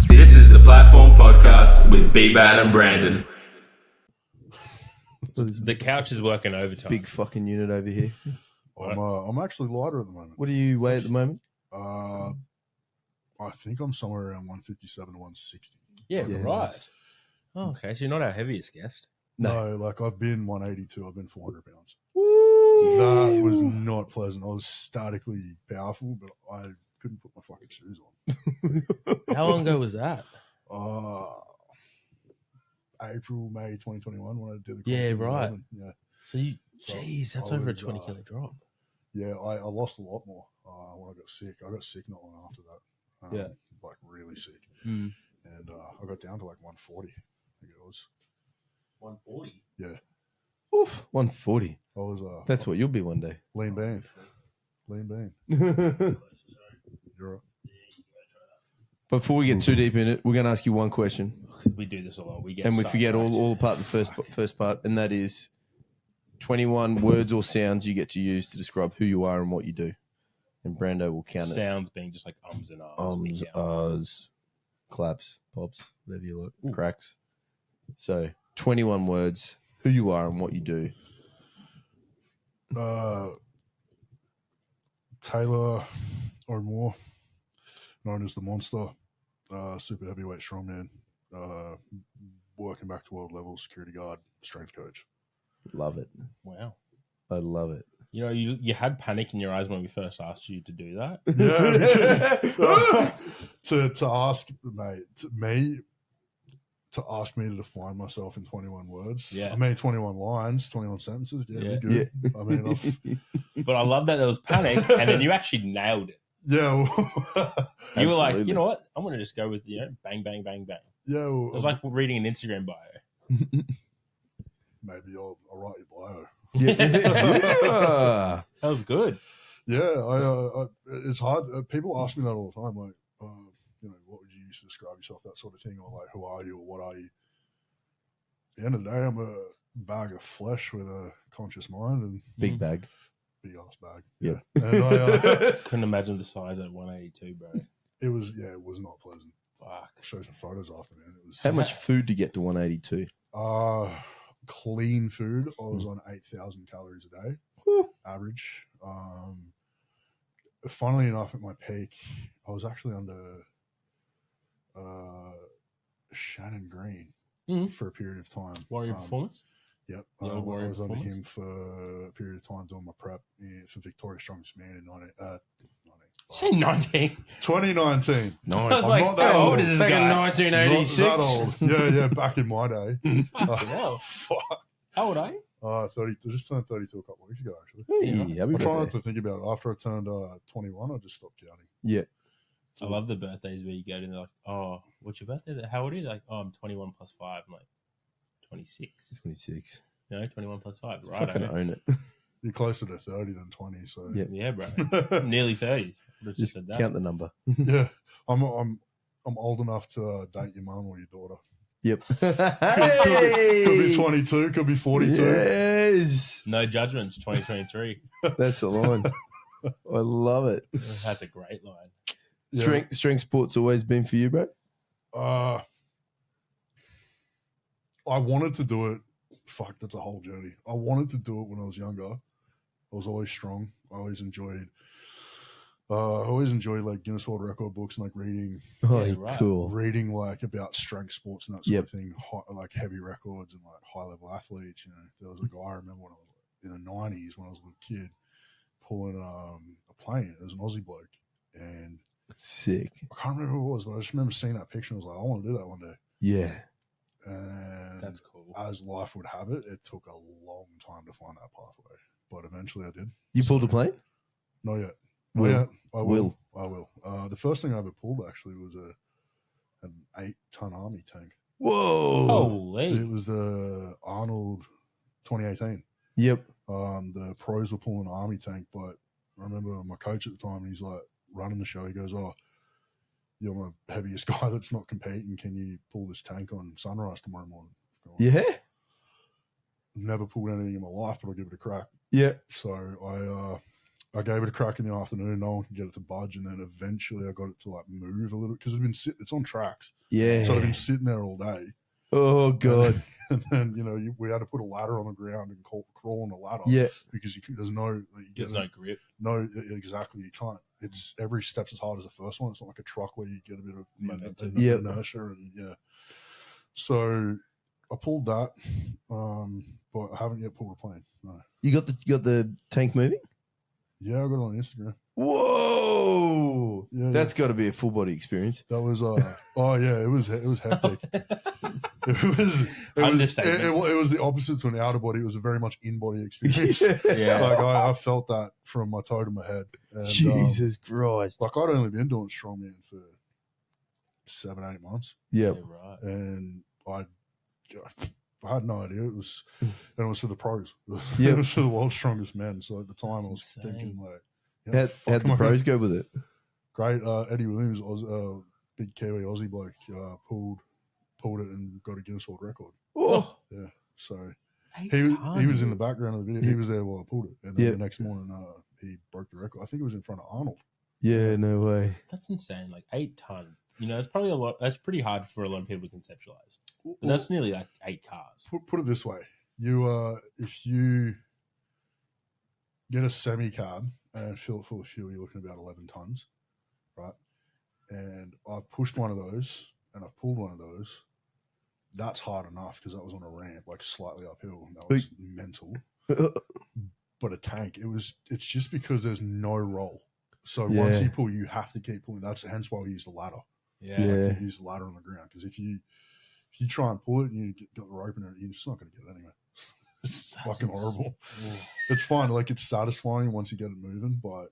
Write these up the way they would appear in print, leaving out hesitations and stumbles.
This is the Platform Podcast with B-Bad and Brandon. The couch is working overtime. Big fucking unit over here. I'm actually lighter at the moment. What do you weigh at the moment? I think I'm somewhere around 157 to 160. Yeah, Yeah, right. nice. Oh, okay, so you're not our heaviest guest. No, like I've been 182. I've been 400 pounds. Woo! That was not pleasant. I was statically powerful, but I couldn't put my fucking shoes on. How long ago was that? April, May 2021 when I did the Yeah, Quantum right. Melbourne. Yeah, So you, So jeez, that's I over a was, 20 kilo drop. yeah. I lost a lot more when I got sick. I got sick not long after that. Yeah. Like really sick, Mm. and I got down to like 140. I think it was. 140. Yeah, Oof, 140. I was. That's what you'll be one day. Lean bean. Lean bean. You're right. Before we get too deep in it, we're going to ask you one question, We do this a lot. We get and we so forget much. all apart the first part, and that is 21 words or sounds you get to use to describe who you are and what you do. And Brando will count it. sounds being just like ums and ahs. Ums, ahs, claps, pops, whatever you like, cracks. So 21 words, who you are and what you do. Taylor O-Moore, known as the Monster, super heavyweight strongman, working back to world level, security guard, strength coach. Love it. Wow. I love it. You know, you had panic in your eyes when we first asked you to do that. Yeah. to ask, mate, to ask me to define myself in 21 words. Yeah. I mean, 21 lines, 21 sentences. Yeah, Yeah. we're good. I mean, But I love that there was panic, and then you actually nailed it. yeah. You were like, Absolutely. you know what? I'm going to just go with, bang, bang, bang, bang. Yeah. It was like reading an Instagram bio. Maybe I'll write your bio. Yeah. That was good. Yeah, I it's hard. People ask me that all the time, like, what would you use to describe yourself, that sort of thing, or like, who are you, or what are you? At the end of the day, I'm a bag of flesh with a conscious mind and Big bag. big ass bag. Yeah. And I, Couldn't imagine the size at 182, bro. it was not pleasant. Fuck. Show some photos after, man. It was How much food to get to 182? clean food. I was on 8,000 calories a day, Whew. average. Funnily enough, at my peak, I was actually under Shannon Green for a period of time. Warrior Performance? Yep, The old I Warrior was under Performance? him for a period of time doing my prep for Victoria's Strongest Man in 19. 2019. No, I was I'm like, not that how old. old is this Back in guy? 1986. Not that old. Yeah, back in my day. Fucking hell. Fuck. How old are you? 32. Just turned 32 a couple of weeks ago, actually. Hey, happy I try not birthday. to think about it. After I turned 21, I just stopped counting. Yeah. I love the birthdays where you go to and they're like, oh, what's your birthday? How old are you? They're like, oh, I'm 21 plus 5. I'm like, 26. 26. No, 21 plus 5. Right. Fucking own it. You're closer to 30 than 20, so Yeah. Yeah, bro. I'm nearly 30. I just Just said that. count the number. yeah. I'm old enough to date your mum or your daughter. Yep. Could be 22, could be 42. Yes. No judgments, 2023. That's the line. I love it. That's a great line. Yeah. Strength sports always been for you, bro? I wanted to do it. Fuck, that's a whole journey. I wanted to do it when I was younger. I was always strong. I always enjoyed like Guinness World Record books and like reading Oh, right. cool. like about strength sports and that sort of thing, like heavy records and like high level athletes. You know, there was a guy I remember when I was in the 90s when I was a little kid pulling a plane. It was an Aussie bloke, and Sick. I can't remember who it was, but I just remember seeing that picture and I was like, I want to do that one day. Yeah. And That's cool. as life would have it, it took a long time to find that pathway, but eventually I did. You pulled a plane? Not yet. Will. Not yet. I Will. will. The first thing I ever pulled actually was an 8-ton army tank. Whoa. Holy. It was the Arnold 2018. Yep. The pros were pulling an army tank, but I remember my coach at the time, and he's like running the show. He goes, "Oh, you're my heaviest guy that's not competing. Can you pull this tank on sunrise tomorrow morning?" Yeah. Never pulled anything in my life, but I'll give it a crack. Yeah. So I gave it a crack in the afternoon. No one could get it to budge, and then eventually I got it to like move a little because it's on tracks. Yeah. So I've been sitting there all day. Oh god. And then we had to put a ladder on the ground and crawl on the ladder. Yeah. Because there's no grip. No, exactly. You can't. It's every step's as hard as the first one. It's not like a truck where you get a bit of inertia and yeah. So I pulled that, but I haven't yet pulled a plane. No. You got the tank moving? Yeah, I got it on Instagram. Whoa! Yeah, That's got to be a full body experience. That was it was hectic. It was Understatement. It was the opposite to an outer body. It was a very much in body experience. Yeah. Like I felt that from my toe to my head. And, Jesus Christ! Like I'd only been doing strongman for 7-8 months. Yep. Yeah, right. And I had no idea it was for the pros. Yep. It was for the world's strongest men. So at the time, That's I was insane. thinking like, How'd the pros go with it? Great. Eddie Williams, big Kiwi Aussie bloke, pulled it and got a Guinness World Record. Oh, Yeah. So 8 he tons. was in the background of the video. Yeah. He was there while I pulled it, and then Yeah. the next morning he broke the record. I think it was in front of Arnold. yeah, no way. That's insane. Like 8 ton. It's probably a lot. That's pretty hard for a lot of people to conceptualize. But Well, that's nearly like 8 cars. put it this way: if you get a semi cab and fill it full of fuel, you're looking at about 11 tons, right? And I pushed one of those and I pulled one of those. That's hard enough because that was on a ramp, like slightly uphill. That was mental. But a tank, it's just because there's no roll. So once you pull, you have to keep pulling. That's hence why we use the ladder. Yeah. Like you use the ladder on the ground because if you try and pull it and you got the rope in it, you're just not going to get it anyway. It's fucking horrible. It's fine. Like it's satisfying once you get it moving, but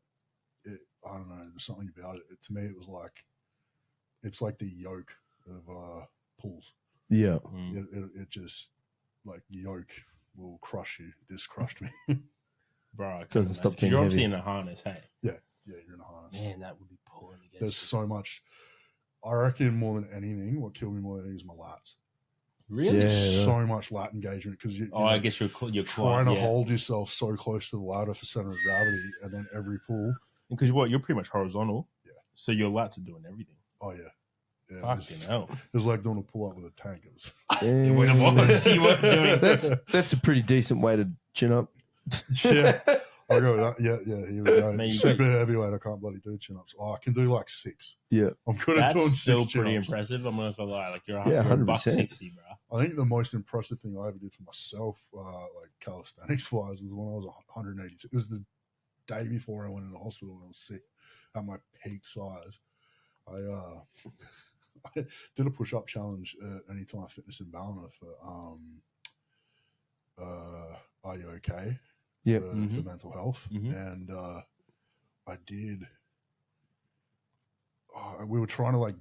I don't know. There's something about it. To me, it was like it's like the yoke of pulls. Yeah. It just like the yoke will crush you. This crushed me. Bro, Doesn't stop being You're obviously heavy. in a harness, hey? Yeah, you're in a harness. Man, that would be pulling against There's so much. I reckon more than anything, what killed me more than anything is my lats. Really? Yeah. There's so much lat engagement because I guess you're trying to hold yourself so close to the ladder for center of gravity, and then every pull. Because you're pretty much horizontal. Yeah. So your lats are doing everything. Oh yeah. Yeah, Fucking hell. It was like doing a pull up with a tank. It was, You weren't doing That's a pretty decent way to chin up. yeah. I go with that. Yeah. Here we go. Man, you Super heavyweight. I can't bloody do chin ups. Oh, I can do like 6. Yeah. I'm good at doing That's 6 still chin pretty ups. impressive. I'm not gonna lie. Like you're Yeah, a 100%. $160, bro. I think the most impressive thing I ever did for myself, like calisthenics wise, was when I was 182. It was the day before I went into the hospital and I was sick at my peak size. I did a push-up challenge at Anytime Fitness in Ballina for Are You Okay? Yep. For mental health. Mhm. And I did we were trying to like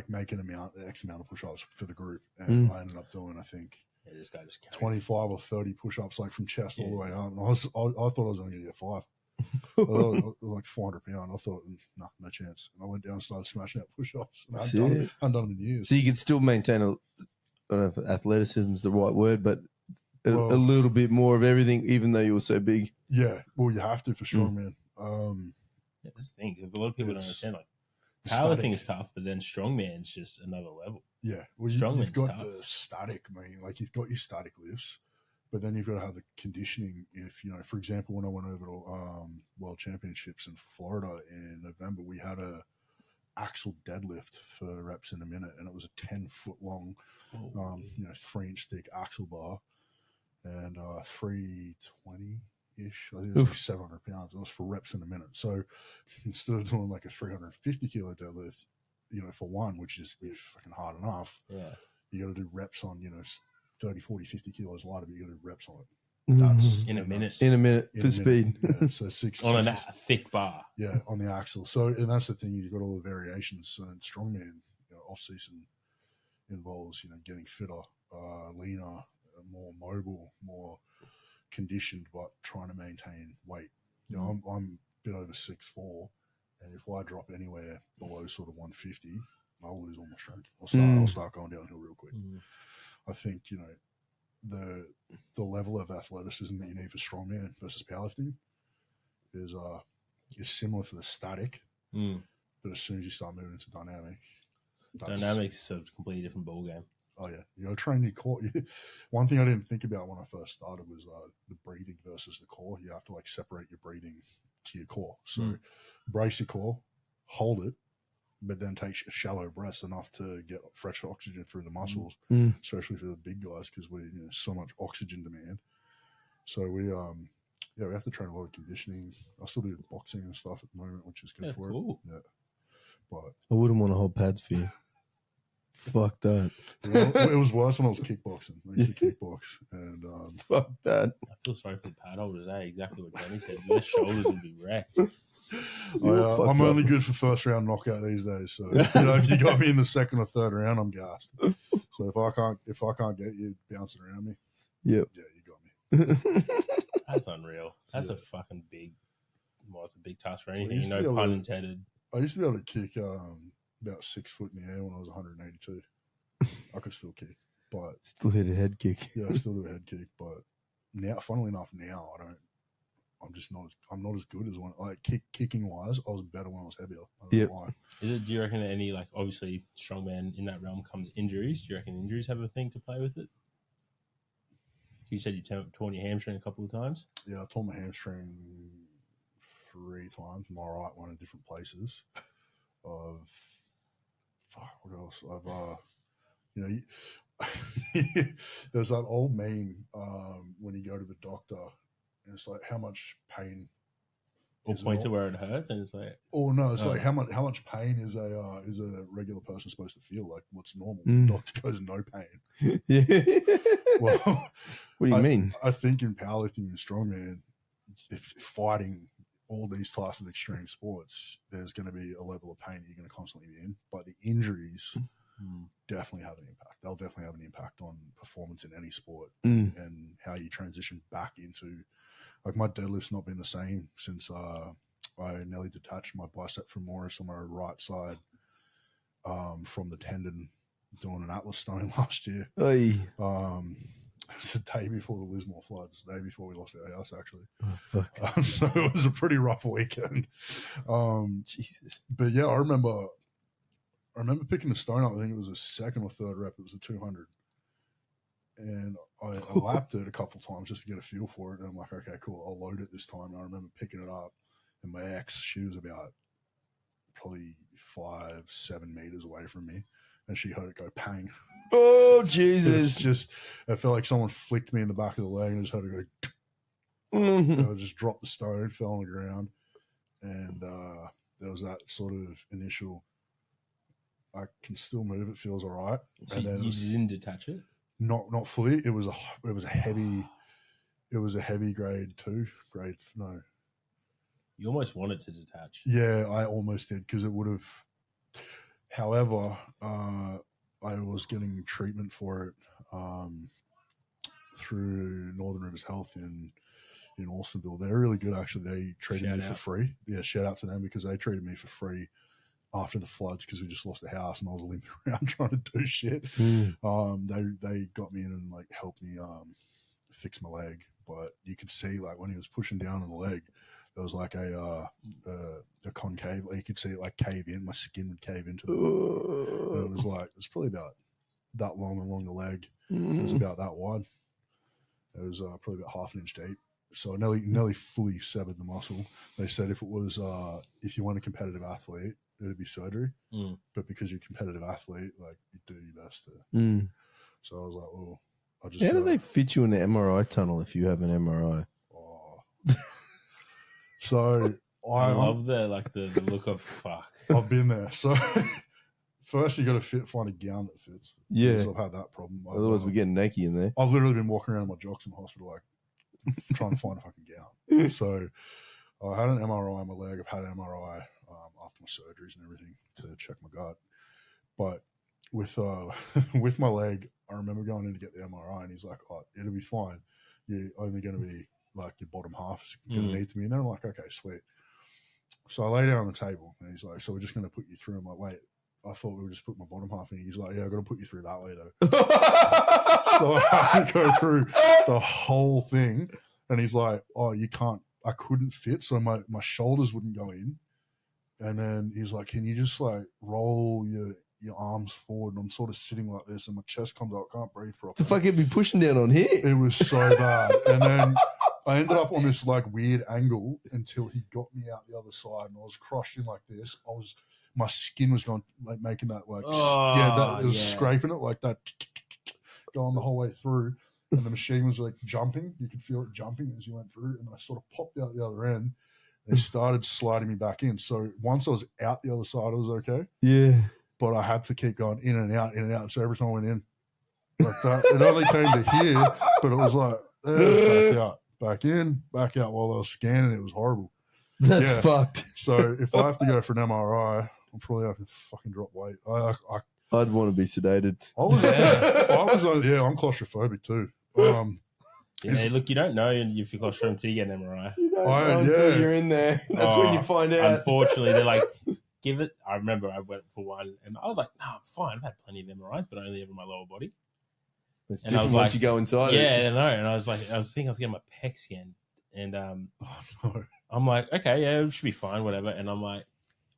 make an amount, X amount of push-ups for the group, and I ended up doing, I think, Yeah, this guy just 25 or 30 push-ups, like from chest all the way up. And I thought I was only going to get 5. I was like 400 pounds. I thought, no chance. And I went down and started smashing out push-ups. And I hadn't done them in years. So you can still maintain I don't know if athleticism is the right word, but a little bit more of everything, even though you were so big. Yeah, well, you have to for strongman. That's the thing. A lot of people don't understand. Like static. powerlifting is tough, but then strongman's just another level. Yeah, well, Strongman's you've got tough. the static. I mean, like you've got your static lifts, but then you've got to have the conditioning. If for example, when I went over to World Championships in Florida in November, we had a axle deadlift for reps in a minute, and it was a 10-foot long, 3-inch thick axle bar, and 320-ish. I think it was like 700 pounds. It was for reps in a minute. So instead of doing like a 350 kilo deadlift, for one, which is fucking hard enough, you got to do reps on 30, 40, 50 kilos lighter, but you got to do reps on it. That's In a minute. For speed. Yeah, so 6 On a thick bar. Yeah, on the axle. So, and that's the thing, you've got all the variations. So in strongman, off season involves, getting fitter, leaner, more mobile, more conditioned, but trying to maintain weight. I'm a bit over 6'4", and if I drop anywhere below sort of 150, I'll lose all my strength. I'll start going downhill real quick. I think, the level of athleticism that you need for strongman versus powerlifting is similar for the static, but as soon as you start moving into dynamic, dynamics is a completely different ballgame. Oh yeah, you got to train your core. One thing I didn't think about when I first started was the breathing versus the core. You have to like separate your breathing to your core. So brace your core, hold it, but then take shallow breaths enough to get fresh oxygen through the muscles, especially for the big guys because we so much oxygen demand. So we have to train a lot of conditioning. I still do boxing and stuff at the moment, which is good for cool. it. Yeah, but I wouldn't want to hold pads for you. Fuck that. It was worse when I was kickboxing. I used to kickbox, and fuck that. I feel sorry for the pad holders. Exactly what Danny said. Their shoulders would be wrecked. I'm only good for first round knockout these days. So if you got me in the second or third round, I'm gassed. So if I can't get you bouncing around me, you got me. That's unreal. That's a fucking big. Well, it's a big task for anything. No pun intended. I used to be able to kick about 6 foot in the air when I was 182. I could still kick, but still hit a head kick. Yeah, I still do a head kick, but now, funnily enough, now I'm not as good as when kicking wise. I was better when I was heavier. Yeah. Do you reckon any obviously strongman in that realm comes injuries? Do you reckon injuries have a thing to play with it? You said you torn your hamstring a couple of times. Yeah, I've torn my hamstring 3 times. My right one in different places. What else? There's that old meme when you go to the doctor and it's like how much pain or point to where it hurts and it's like like how much pain is a regular person supposed to feel, like what's normal. Doctor goes no pain. Yeah. Well, what do you mean? I think in powerlifting and strongman, if fighting all these types of extreme sports, there's going to be a level of pain that you're going to constantly be in, but the injuries definitely have an impact. They'll definitely have an impact on performance in any sport and how you transition back into, like, my deadlift's not been the same since I nearly detached my bicep femoris on my right side from the tendon doing an Atlas stone last year. Oy. It's the day before the Lismore floods, the day before we lost our house, actually. Oh, fuck. So it was a pretty rough weekend. Jesus. But yeah, I remember picking the stone up. I think it was a second or third rep. It was a 200. And I lapped it a couple times just to get a feel for it. And I'm like, okay, cool, I'll load it this time. And I remember picking it up, and my ex, she was about probably 5-7 meters away from me, and she heard it go pang. Oh, Jesus. It felt like someone flicked me in the back of the leg and just heard it go. And I just dropped the stone, fell on the ground, and there was that sort of initial, I can still move, it feels all right. So and then you didn't detach it? Not fully. It was a heavy grade 2. No. You almost wanted to detach. Yeah, I almost did, because it would have. However, I was getting treatment for it through Northern Rivers Health in Alstonville. They're really good, actually. They treated me for free. Yeah, shout out to them, because they treated me for free after the floods, because we just lost the house and I was limping around trying to do shit. They got me in and like helped me fix my leg. But you could see, like, when he was pushing down on the leg, there was like a concave. You could see it like cave in. My skin would cave into it. And it was probably about that long along the leg. It was about that wide. It was probably about half an inch deep. So I nearly fully severed the muscle. They said if you want a competitive athlete, it'd be surgery. But because you're a competitive athlete, like, you do your best to. So I was like, oh, I just. How do they fit you in the MRI tunnel if you have an MRI? So I love the look of fuck. I've been there. So first you got to find a gown that fits. Yeah, because I've had that problem. Otherwise we're getting naked in there. I've literally been walking around my jocks in the hospital, like, trying to find a fucking gown. So I had an MRI on my leg. I've had an MRI after my surgeries and everything to check my gut. But with my leg, I remember going in to get the MRI, and he's like, "Oh, it'll be fine. You're only going to be like your bottom half is going to need to be in there." I'm like, "Okay, sweet." So I lay down on the table, and he's like, "So we're just going to put you through." I'm like, "Wait, I thought we would just put my bottom half in. He's like, yeah, I've got to put you through that way though. So I have to go through the whole thing. And he's like, oh, you can't. I couldn't fit. So my shoulders wouldn't go in. And then he's like, can you just like roll your arms forward? And I'm sort of sitting like this and my chest comes out. I can't breathe properly. The fuck, it'd be pushing down on here. It was so bad. And then I ended up on this like weird angle until he got me out the other side, and I was crushed in like this. My skin was going like making that like it was scraping it like that, going the whole way through, and the machine was like jumping. You could feel it jumping as you went through, and I sort of popped out the other end. And he started sliding me back in. So once I was out the other side, it was okay. Yeah, but I had to keep going in and out, in and out. So every time I went in, like that, it only came to here, but it was like back out. Back in, back out while I was scanning. It was horrible. That's fucked. So if I have to go for an MRI, I'll probably have to fucking drop weight. I'd want to be sedated. I'm claustrophobic too. Look, you don't know if you're claustrophobic until you get an MRI. Until you're in there. That's when you find out. Unfortunately, they're like, give it. I remember I went for one, and I was like, no, I'm fine. I've had plenty of MRIs, but only ever my lower body. It's different once you go inside. Yeah, I know. And I was thinking I was getting my pec scanned, and I'm like, okay, yeah, it should be fine, whatever. And I'm like,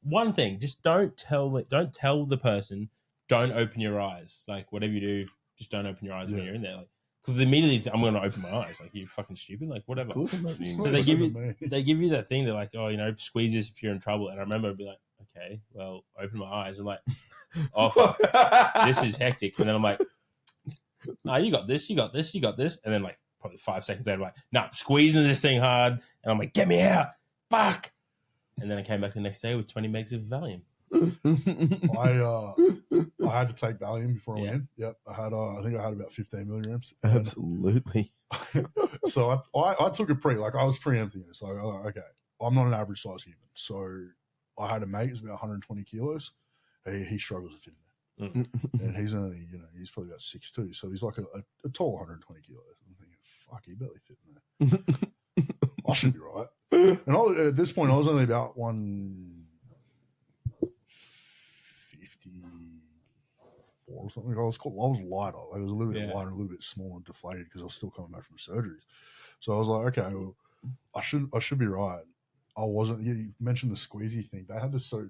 one thing, just don't tell the person, don't open your eyes. Like whatever you do, just don't open your eyes when you're in there. Like, because immediately I'm going to open my eyes. Like, you fucking stupid. Like whatever. So they give you that thing. They're like, oh, squeeze this if you're in trouble. And I remember I'd be like, okay, well, open my eyes. I'm like, oh, fuck, this is hectic. And then I'm like, no, you got this. And then like probably 5 seconds later, I'm like, no, I'm squeezing this thing hard. And I'm like, get me out. Fuck. And then I came back the next day with 20 megs of Valium. I had to take Valium before I went in. Yep. I think I had about 15 milligrams. Absolutely. So I took it I was preempting this. Like, okay, I'm not an average size human. So I had a mate who's about 120 kilos. He struggles to fit in there. And he's only, he's probably about 6'2", so he's like a tall 120 kilos. I'm thinking, fuck, he barely fit in there. I should be right. And at this point, I was only about 154 or something. I was lighter. Like, I was a little bit lighter, a little bit smaller and deflated because I was still coming back from surgeries. So I was like, okay, well, I should be right. I wasn't. You mentioned the squeezy thing. They had to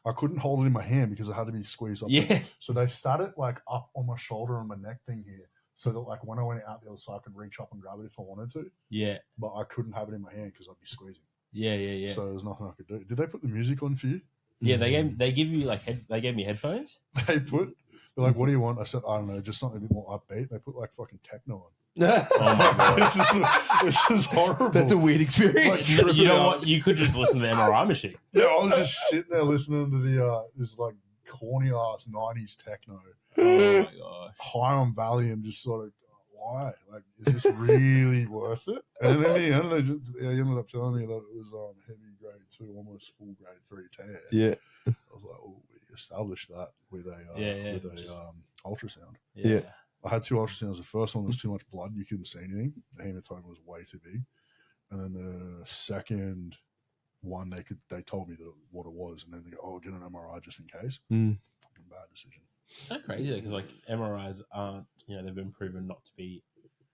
I couldn't hold it in my hand because it had to be squeezed up. Yeah. So they started like up on my shoulder and my neck thing here, so that like when I went out the other side, I could reach up and grab it if I wanted to. Yeah. But I couldn't have it in my hand because I'd be squeezing. Yeah. So there's nothing I could do. Did they put the music on for you? Yeah, they give you they gave me headphones. They're like, what do you want? I said, I don't know, just something a bit more upbeat. They put like fucking techno on. Oh my god, this is horrible. That's a weird experience. Like, you know what? You could just listen to the MRI machine. Yeah, I was just sitting there listening to this like corny ass 90s techno. Oh my gosh, high on Valium, just sort of why? Like, is this really worth it? And in the end, they ended up telling me that it was heavy grade 2, almost full grade 3 tear. Yeah, I was like, oh, we established that with a ultrasound. Yeah. I had 2 ultrasounds. The first one was too much blood. You couldn't see anything. The hematoma was way too big. And then the second one, they told me what it was. And then they go, oh, get an MRI just in case. Fucking bad decision. It's so crazy because like MRIs aren't, they've been proven not to be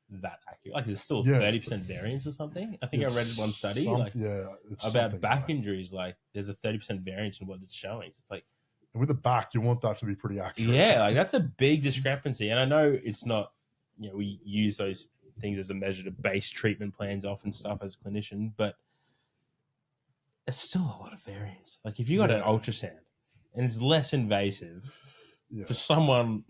that accurate. Like there's still 30% variance or something. I think I read one study about back injuries. Like there's a 30% variance in what it's showing. So it's like, and with the back, you want that to be pretty accurate. Yeah, like that's a big discrepancy. And I know it's not, we use those things as a measure to base treatment plans off and stuff as a clinician, but it's still a lot of variance. Like if you got an ultrasound and it's less invasive for someone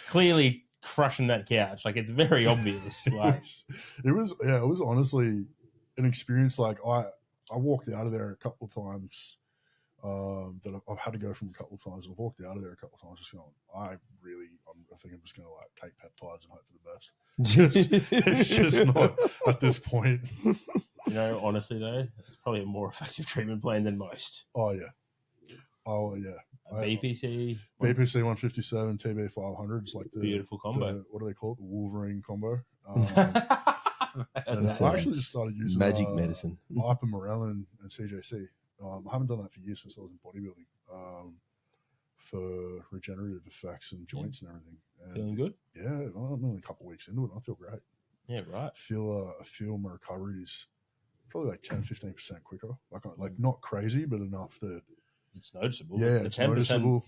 clearly crushing that couch, like it's very obvious. Like it was honestly an experience. Like I walked out of there a couple of times. That I've had to go from a couple of times. I've walked out of there a couple of times just going, I think I'm just going to like take peptides and hope for the best. It's just not at this point. Honestly though, it's probably a more effective treatment plan than most. Oh yeah. BPC 157, TB 500 is like the beautiful combo. What do they call it? The Wolverine combo. And I actually just started using magic medicine. Ipamorelin and CJC. I haven't done that for years since I was in bodybuilding. for regenerative effects and joints and everything. And Feeling good? yeah, I'm only a couple of weeks into it. I feel great. Yeah, right. I feel my recovery is probably like 10-15% quicker. Like not crazy, but enough that It's noticeable. yeah, The it's 10%, noticeable.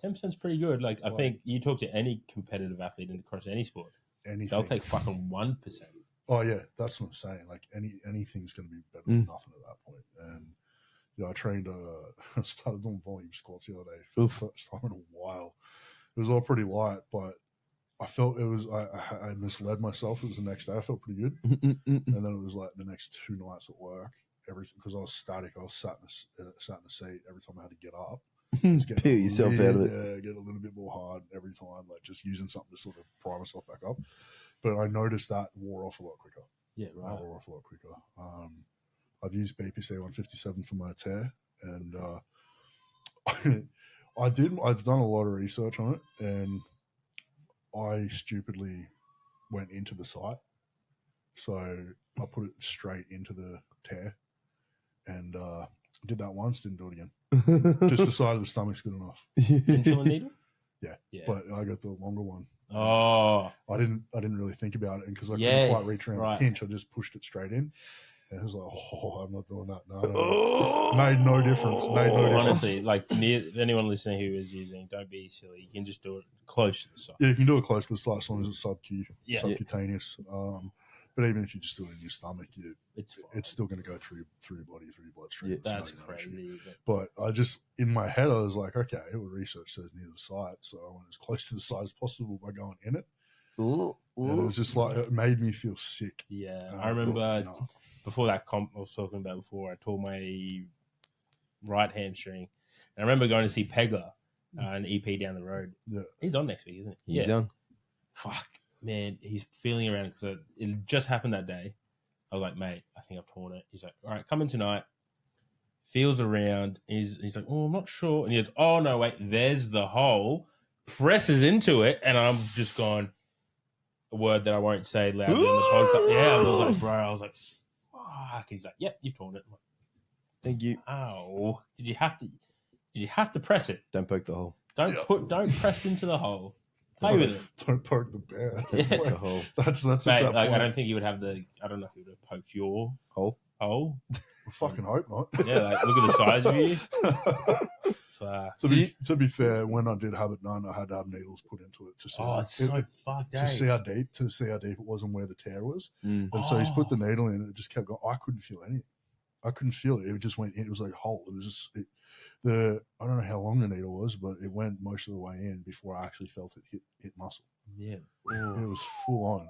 10% is pretty good. Like, I Like- think you talk to any competitive athlete across any sport, Anything. they'll take fucking 1%. Oh yeah, that's what I'm saying. Like anything's going to be better than nothing at that point. And I trained. I started doing volume squats the other day for the first time in a while. It was all pretty light, but I felt it was. I misled myself. It was the next day. I felt pretty good, and then it was like the next 2 nights at work. Everything because I was static. I was sat in a seat every time I had to get up. Peel yourself out of it. Yeah, get a little bit more hard every time, like just using something to sort of pry myself back up. But I noticed that wore off a lot quicker. Yeah, right. That wore off a lot quicker. I've used BPC 157 for my tear, and I've done a lot of research on it, and I stupidly went into the site, so I put it straight into the tear, and did that once, didn't do it again. Just the side of the stomach's good enough. Insulin needle? Yeah, Yeah. but I got the longer one. Oh, I didn't really think about it, and because I Yeah, couldn't quite reach around right. the pinch, I just pushed it straight in. And I was like, oh, I'm not doing that. No. Made no difference. Made no difference. honestly, like anyone listening who is using, don't be silly. You can just do it close to the side. Yeah, you can do it close to the site as long as it's Yeah. subcutaneous. But even if you just do it in your stomach, It's fine. it's still going to go through your body, through your bloodstream. Yeah. It's That's no issue. crazy. But I just, in my head, I was like, okay, well, research says near the site. So I went as close to the site as possible by going in it. And it was just like, it made me feel sick. Yeah, And I remember thought, no. before that comp I was talking about before, I tore my right hamstring. And I remember going to see Pegler, an EP down the road. Yeah. He's on next week, isn't he? He's young. Fuck, man, he's feeling around because it just happened that day. I was like, mate, I think I've torn it. He's like, all right, come in tonight. Feels around. He's like, oh, I'm not sure. And he goes, oh, no, wait, there's the hole. Presses into it. And I'm just gone, a word that I won't say loudly on the podcast. Yeah, I was like, bro, I was like, fuck. He's like, yep, you've torn it. I'm like, Thank you. ow. Did you have to press it? Don't poke the hole. Don't press into the hole. Play with it. Don't poke the bear. Yeah. Poke the hole. That's Mate, at that like, point. I don't think you would have I don't know if you would have poked your Hole. hole. I fucking hope not. Yeah, like, look at the size of you. Fuck. To be fair, when I did have it done, I had to have needles put into it to see. Oh, it's so fucked, to see how deep it was and where the tear was. Mm. And so he's put the needle in, and it just kept going. I couldn't feel anything. I couldn't feel it. It just went in. It was like a hole. It was just I don't know how long the needle was, but it went most of the way in before I actually felt it hit muscle. Yeah. And it was full on.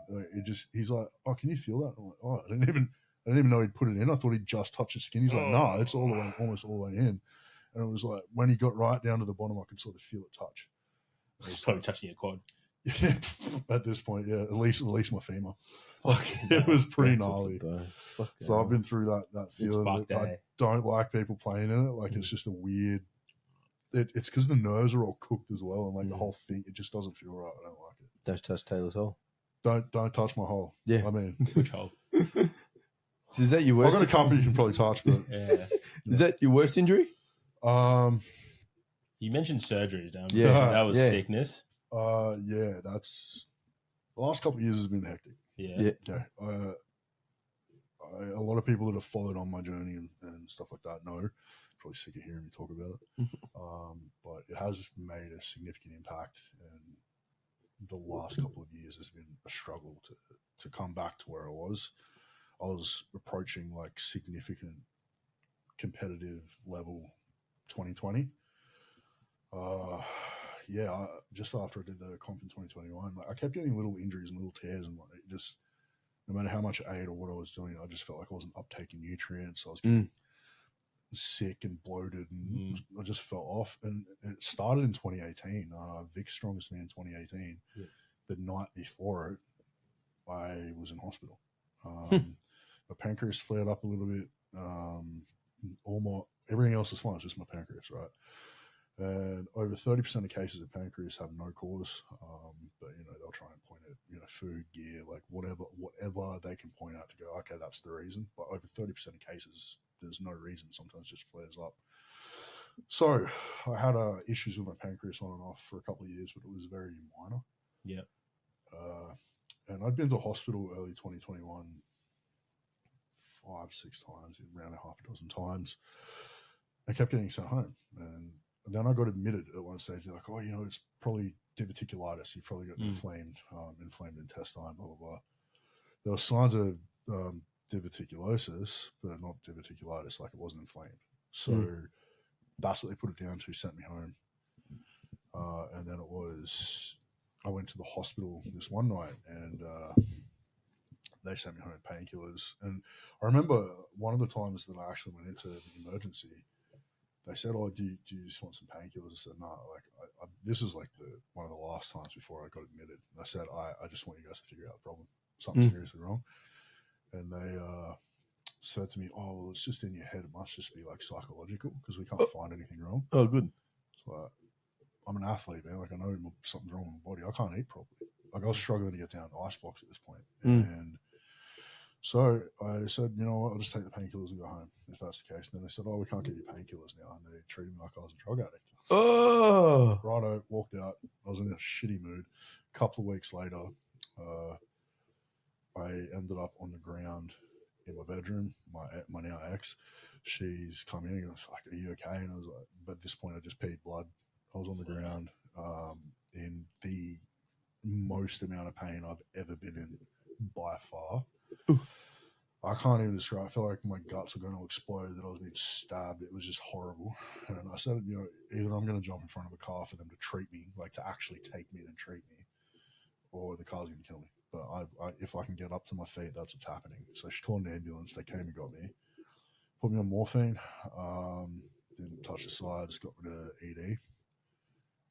He's like, oh, can you feel that? I'm like, oh, I didn't even know he'd put it in. I thought he'd just touched the skin. He's like, no, it's almost all the way in. And it was like when he got right down to the bottom, I could sort of feel it touch. It's probably touching your quad. Yeah, at this point, yeah, at least my femur. Like, it was pretty gnarly. So I've been through that feeling. fucked, That I don't like people playing in it. Like, it's just a weird. It's because the nerves are all cooked as well, and like the whole thing, it just doesn't feel right. I don't like it. Don't touch Taylor's hole. Don't touch my hole. Yeah. I mean, Which hole? So is that your I've worst? got a couple you can probably touch, but Yeah. Is that your worst injury? You mentioned surgeries, Dan. Yeah. That was Yeah. sickness. Yeah, that's the last couple of years has been hectic. Yeah. Yeah. Yeah. A lot of people that have followed on my journey and stuff like that know. Probably sick of hearing me talk about it. But it has made a significant impact, and the last couple of years has been a struggle to come back to where I was. I was approaching like significant competitive level 2020. Just after I did the comp in 2021, like I kept getting little injuries and little tears, and like, it just, no matter how much I ate or what I was doing, I just felt like I wasn't uptaking nutrients. I was getting sick and bloated, and I just fell off. And it started in 2018. Vic's strongest man in 2018. Yeah. The night before it, I was in hospital. My pancreas flared up a little bit. Everything else is fine. It's just my pancreas, right? And over 30% of cases of pancreas have no cause, but they'll try and point at food, gear, like whatever they can point out to go, okay, that's the reason. But over 30% of cases, there's no reason. Sometimes it just flares up. So I had issues with my pancreas on and off for a couple of years, but it was very minor. Yeah. And I'd been to hospital early 2021 5-6 times, around a half a dozen times. I kept getting sent home. And then I got admitted at one stage. They're like, oh, it's probably diverticulitis. You probably got inflamed intestine, blah, blah, blah. There were signs of diverticulosis, but not diverticulitis, like it wasn't inflamed. So that's what they put it down to, sent me home. And then I went to the hospital this one night and they sent me home with painkillers. And I remember one of the times that I actually went into the emergency, they said, oh, do you just want some painkillers? I said, no, this is like one of the last times before I got admitted. And I said, I just want you guys to figure out the problem. Something seriously wrong. And they said to me, oh, well, it's just in your head. It must just be like psychological because we can't find anything wrong. Oh, good. It's like, I'm an athlete, man. Like, I know something's wrong with my body. I can't eat properly. Like, I was struggling to get down an icebox at this point. And so I said, you know what, I'll just take the painkillers and go home if that's the case. And then they said, oh, we can't get you painkillers now. And they treated me like I was a drug addict. Oh. Righto, walked out. I was in a shitty mood. A couple of weeks later, I ended up on the ground in my bedroom. My now ex, she's come in and was like, are you okay? And I was like, but at this point, I just peed blood. I was on the ground in the most amount of pain I've ever been in by far. I can't even describe. I felt like my guts were going to explode, that I was being stabbed. It was just horrible. And I said, either I'm going to jump in front of a car for them to treat me, like to actually take me and treat me, or the car's going to kill me. But if I can get up to my feet, that's what's happening. So she called an ambulance. They came and got me, put me on morphine. Didn't touch the sides, got rid of ED.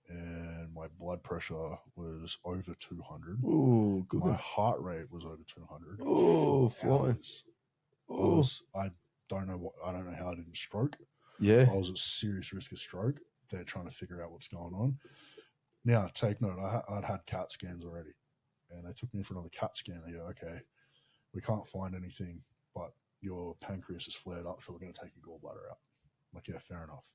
And my blood pressure was over 200. Oh, good. My heart rate was over 200. Oh, flying. I don't know how I didn't stroke. Yeah. I was at serious risk of stroke. They're trying to figure out what's going on. Now, take note, I'd had CAT scans already. And they took me in for another CAT scan. They go, okay, we can't find anything, but your pancreas has flared up, so we're going to take your gallbladder out. I'm like, yeah, fair enough.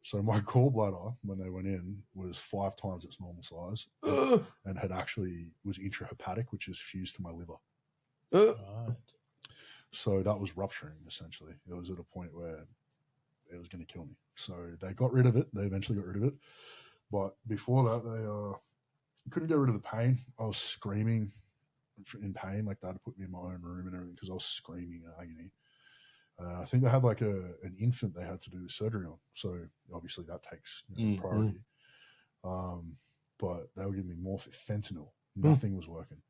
So my gallbladder, when they went in, was 5 times its normal size and was intrahepatic, which is fused to my liver. Right. So that was rupturing, essentially. It was at a point where it was going to kill me. So they got rid of it. They eventually got rid of it. But before that, they couldn't get rid of the pain. I was screaming in pain. Like, they had to put me in my own room and everything because I was screaming in agony. I think they had like an infant they had to do surgery on. So obviously that takes priority. But they were giving me fentanyl. Nothing was working.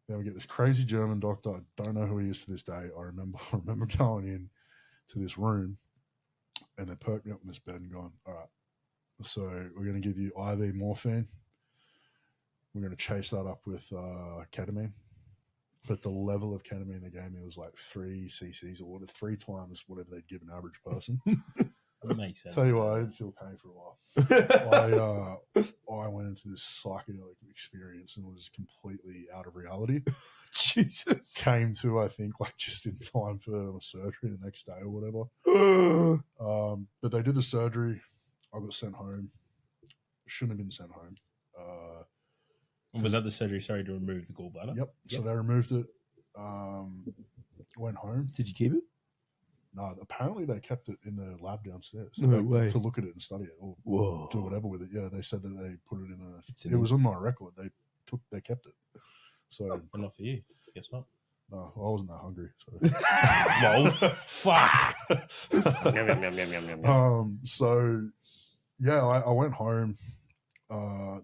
Then we get this crazy German doctor. I don't know who he is to this day. I remember going in to this room and they perked me up in this bed and going, all right, so we're going to give you IV morphine. We're going to chase that up with ketamine. But the level of ketamine they gave me was like 3 cc's or 3 times whatever they'd give an average person. That makes sense. Tell you what, I didn't feel pain for a while. I went into this psychedelic experience and was completely out of reality. Jesus. Came to, I think, like just in time for the surgery the next day or whatever. But they did the surgery. I got sent home. Shouldn't have been sent home. Was that the surgery, to remove the gallbladder? Yep. So they removed it. Went home. Did you keep it? No, apparently they kept it in the lab downstairs. No way. To look at it and study it or Whoa. do whatever with it. Yeah, they said that they put it in it was on my record. They kept it. So But not for you. Guess not. No, I wasn't that hungry. Well, fuck. So yeah, I went home.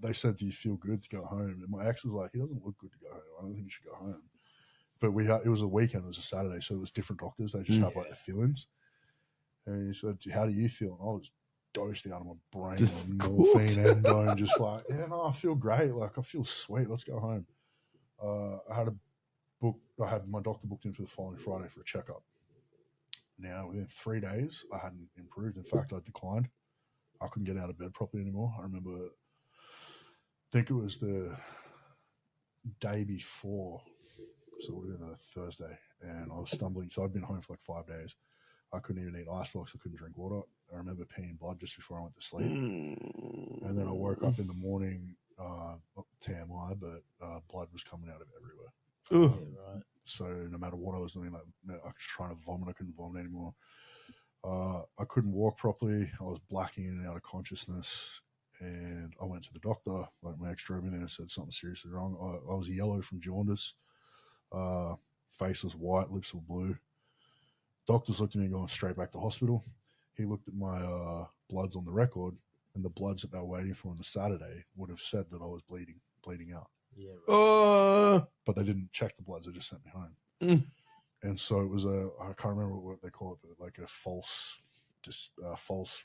They said, do you feel good to go home? And my ex was like, he doesn't look good to go home. I don't think you should go home. But it was a weekend, it was a Saturday, so it was different doctors. They just have like the fill-ins. And he said, how do you feel? And I was dosed out of my brain Just on morphine, endone, just like, yeah, no, I feel great. Like, I feel sweet. Let's go home. I had my doctor booked in for the following Friday for a checkup. Now, within 3 days, I hadn't improved. In fact, I declined. I couldn't get out of bed properly anymore. I remember, I think it was the day before, so it would have been the Thursday, and I was stumbling. So I'd been home for like 5 days. I couldn't even eat ice blocks. I couldn't drink water. I remember peeing blood just before I went to sleep. And then I woke up in the morning, not TMI, but blood was coming out of everywhere. Right. So no matter what I was doing, like I was trying to vomit, I couldn't vomit anymore. I couldn't walk properly. I was blacking in and out of consciousness. And I went to the doctor. Like my ex drove me there and said something seriously wrong. I was yellow from jaundice. Face was white, lips were blue. Doctors looked at me going straight back to hospital. He looked at my bloods on the record, and the bloods that they were waiting for on the Saturday would have said that I was bleeding out. Yeah. Right. But they didn't check the bloods. They just sent me home. And so it was I can't remember what they call it, but like a false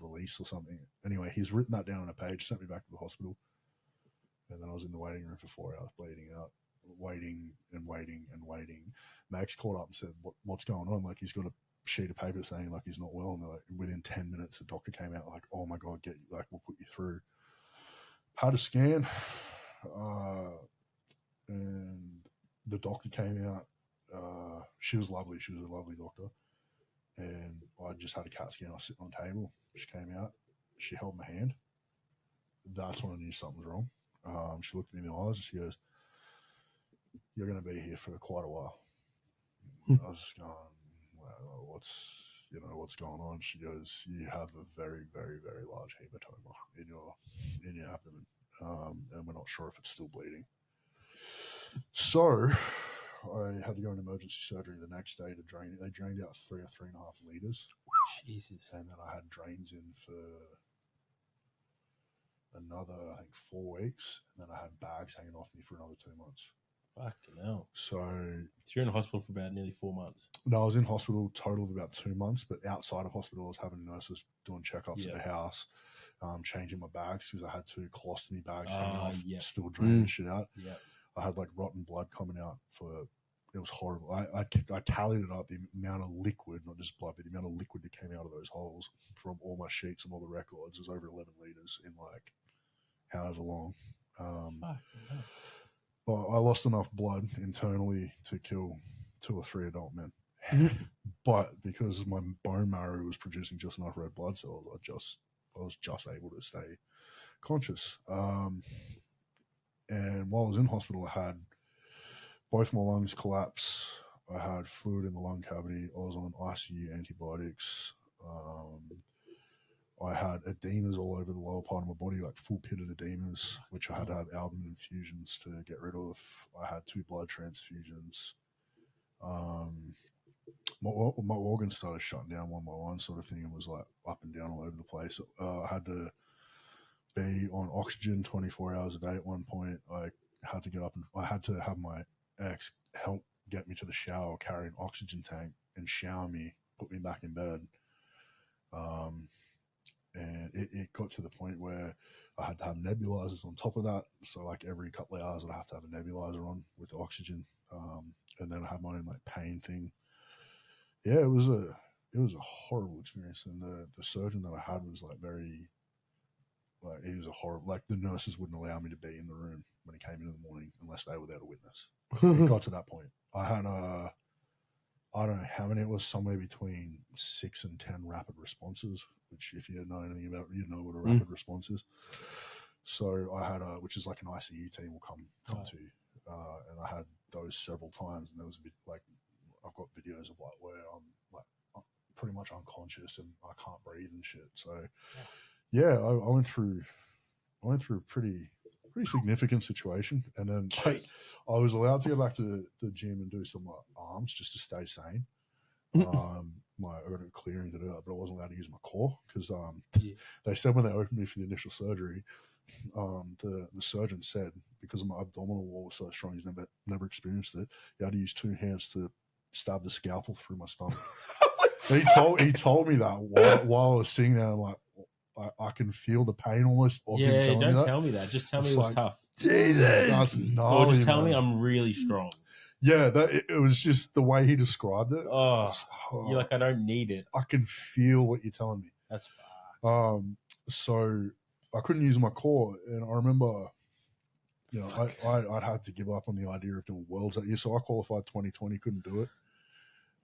release or something. Anyway, he's written that down on a page, sent me back to the hospital. And then I was in the waiting room for 4 hours, bleeding out, waiting. My ex called up and said, what's going on? Like, he's got a sheet of paper saying like he's not well. And they're like, within 10 minutes, the doctor came out like, oh my God, we'll put you through. Had a scan. And the doctor came out. She was lovely. She was a lovely doctor. And I just had a CAT scan. I was sitting on the table. She came out. She held my hand. That's when I knew something was wrong. She looked me in the eyes and she goes, you're going to be here for quite a while. I was just going, well, what's going on? She goes, you have a very, very, very large hematoma in your abdomen. And we're not sure if it's still bleeding. So I had to go into emergency surgery the next day to drain it. They drained out 3 or 3.5 liters. Jesus. And then I had drains in for another, I think, 4 weeks. And then I had bags hanging off me for another 2 months. Fucking hell. So you're in hospital for about nearly 4 months. No, I was in hospital total of about 2 months, but outside of hospital, I was having nurses doing checkups at the house, changing my bags because I had 2 colostomy bags hanging off, still draining shit out. Yeah. I had like rotten blood coming out it was horrible. I tallied it up, the amount of liquid, not just blood, but the amount of liquid that came out of those holes from all my sheets and all the records was over 11 liters in like however long. But I lost enough blood internally to kill 2 or 3 adult men. But because my bone marrow was producing just enough red blood cells, I was just able to stay conscious. And while I was in hospital, I had both my lungs collapse. I had fluid in the lung cavity. I was on ICU antibiotics. I had edemas all over the lower part of my body, like full pitted edemas, which I had to have albumin infusions to get rid of. I had 2 blood transfusions. My organs started shutting down one by one, sort of thing, and was like up and down all over the place. I had to be on oxygen 24 hours a day at one point. I had to get up and I had to have my ex help get me to the shower, carry an oxygen tank and shower me, put me back in bed. And it got to the point where I had to have nebulizers on top of that. So like every couple of hours I'd have to have a nebulizer on with oxygen. And then I had my own like pain thing. Yeah, it was a horrible experience. And the surgeon that I had was like he was a horrible, like the nurses wouldn't allow me to be in the room when he came in the morning unless they were there to witness. It got to that point. I had I don't know how many it was, somewhere between 6 and 10 rapid responses, which if you know anything about it, you know what a rapid response is. So I had which is like an ICU team will come to, and I had those several times, and there was a bit like, I've got videos of like where I'm pretty much unconscious and I can't breathe and shit. So yeah, I went through a pretty significant situation, and then I was allowed to go back to the gym and do some arms just to stay sane. I got a clearing to do that, but I wasn't allowed to use my core because they said when they opened me for the initial surgery, the surgeon said because my abdominal wall was so strong, he's never experienced it. He had to use 2 hands to stab the scalpel through my stomach. And he told me that while I was sitting there. I'm like, I can feel the pain almost. Yeah, don't tell me that. Just tell me it was tough. Jesus. That's gnarly, or just tell me man. I'm really strong. Yeah, it was just the way he described it. You're like, I don't need it. I can feel what you're telling me. That's fucked. So I couldn't use my core, and I remember, I'd had to give up on the idea of doing worlds that year. So I qualified 2020, couldn't do it.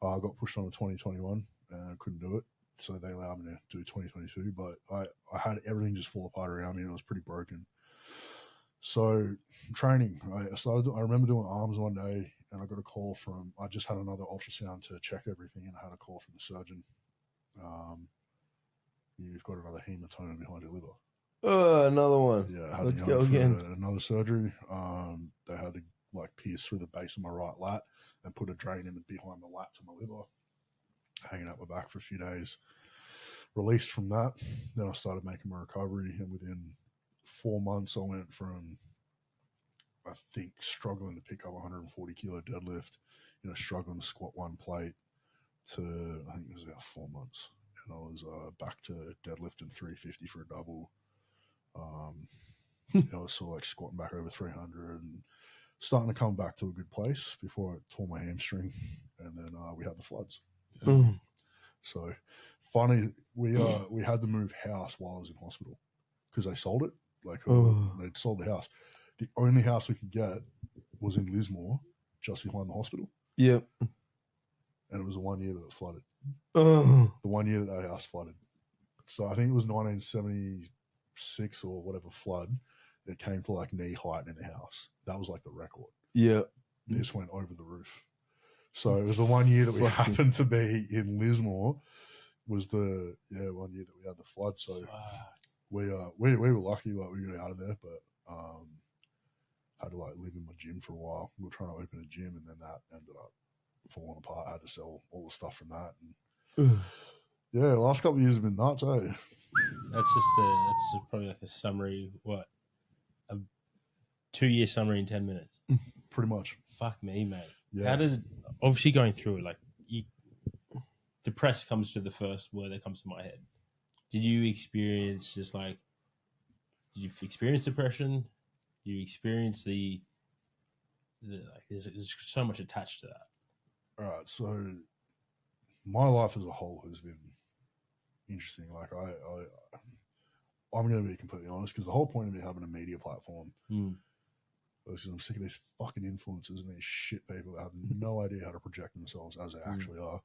I got pushed on to 2021. and I couldn't do it. So they allowed me to do 2022, but I had everything just fall apart around me, and I was pretty broken. So training, I remember doing arms one day, and I got a call from, I just had another ultrasound to check everything, and I had a call from the surgeon. You've got another hematoma behind your liver. Oh, another one. Yeah, Let's go again. Another surgery. They had to like pierce through the base of my right lat and put a drain in behind the lat to my liver, hanging out my back for a few days. Released from that, then I started making my recovery, and within 4 months, I went from, I think, struggling to pick up 140 kilo deadlift, struggling to squat one plate, to I think it was about 4 months, and I was back to deadlifting 350 for a double. I was sort of like squatting back over 300 and starting to come back to a good place before I tore my hamstring, and then we had the floods. So funny, we had to move house while I was in hospital because they sold it. Like they'd sold the house. The only house we could get was in Lismore, just behind the hospital. Yep. And it was the 1 year that it flooded. Oh. The 1 year that house flooded. So I think it was 1976 or whatever flood. It came to like knee height in the house. That was like the record. Yeah. This went over the roof. So it was the 1 year that we happened to be in Lismore. Was the 1 year that we had the flood. So we were lucky, like we got out of there, but had to like live in my gym for a while. We were trying to open a gym, and then that ended up falling apart. I had to sell all the stuff from that. And yeah, the last couple of years have been nuts, eh? That's just probably like a summary. What, a 2-year summary in 10 minutes? Pretty much. Fuck me, mate. Yeah. How did, obviously going through it, like, depressed comes to the first word that comes to my head. Did you experience did you experience depression? Did you experience the like, there's so much attached to that. All right, so my life as a whole has been interesting. Like I'm going to be completely honest, because the whole point of me having a media platform is I'm sick of these fucking influencers and these shit people that have no idea how to project themselves as they actually are.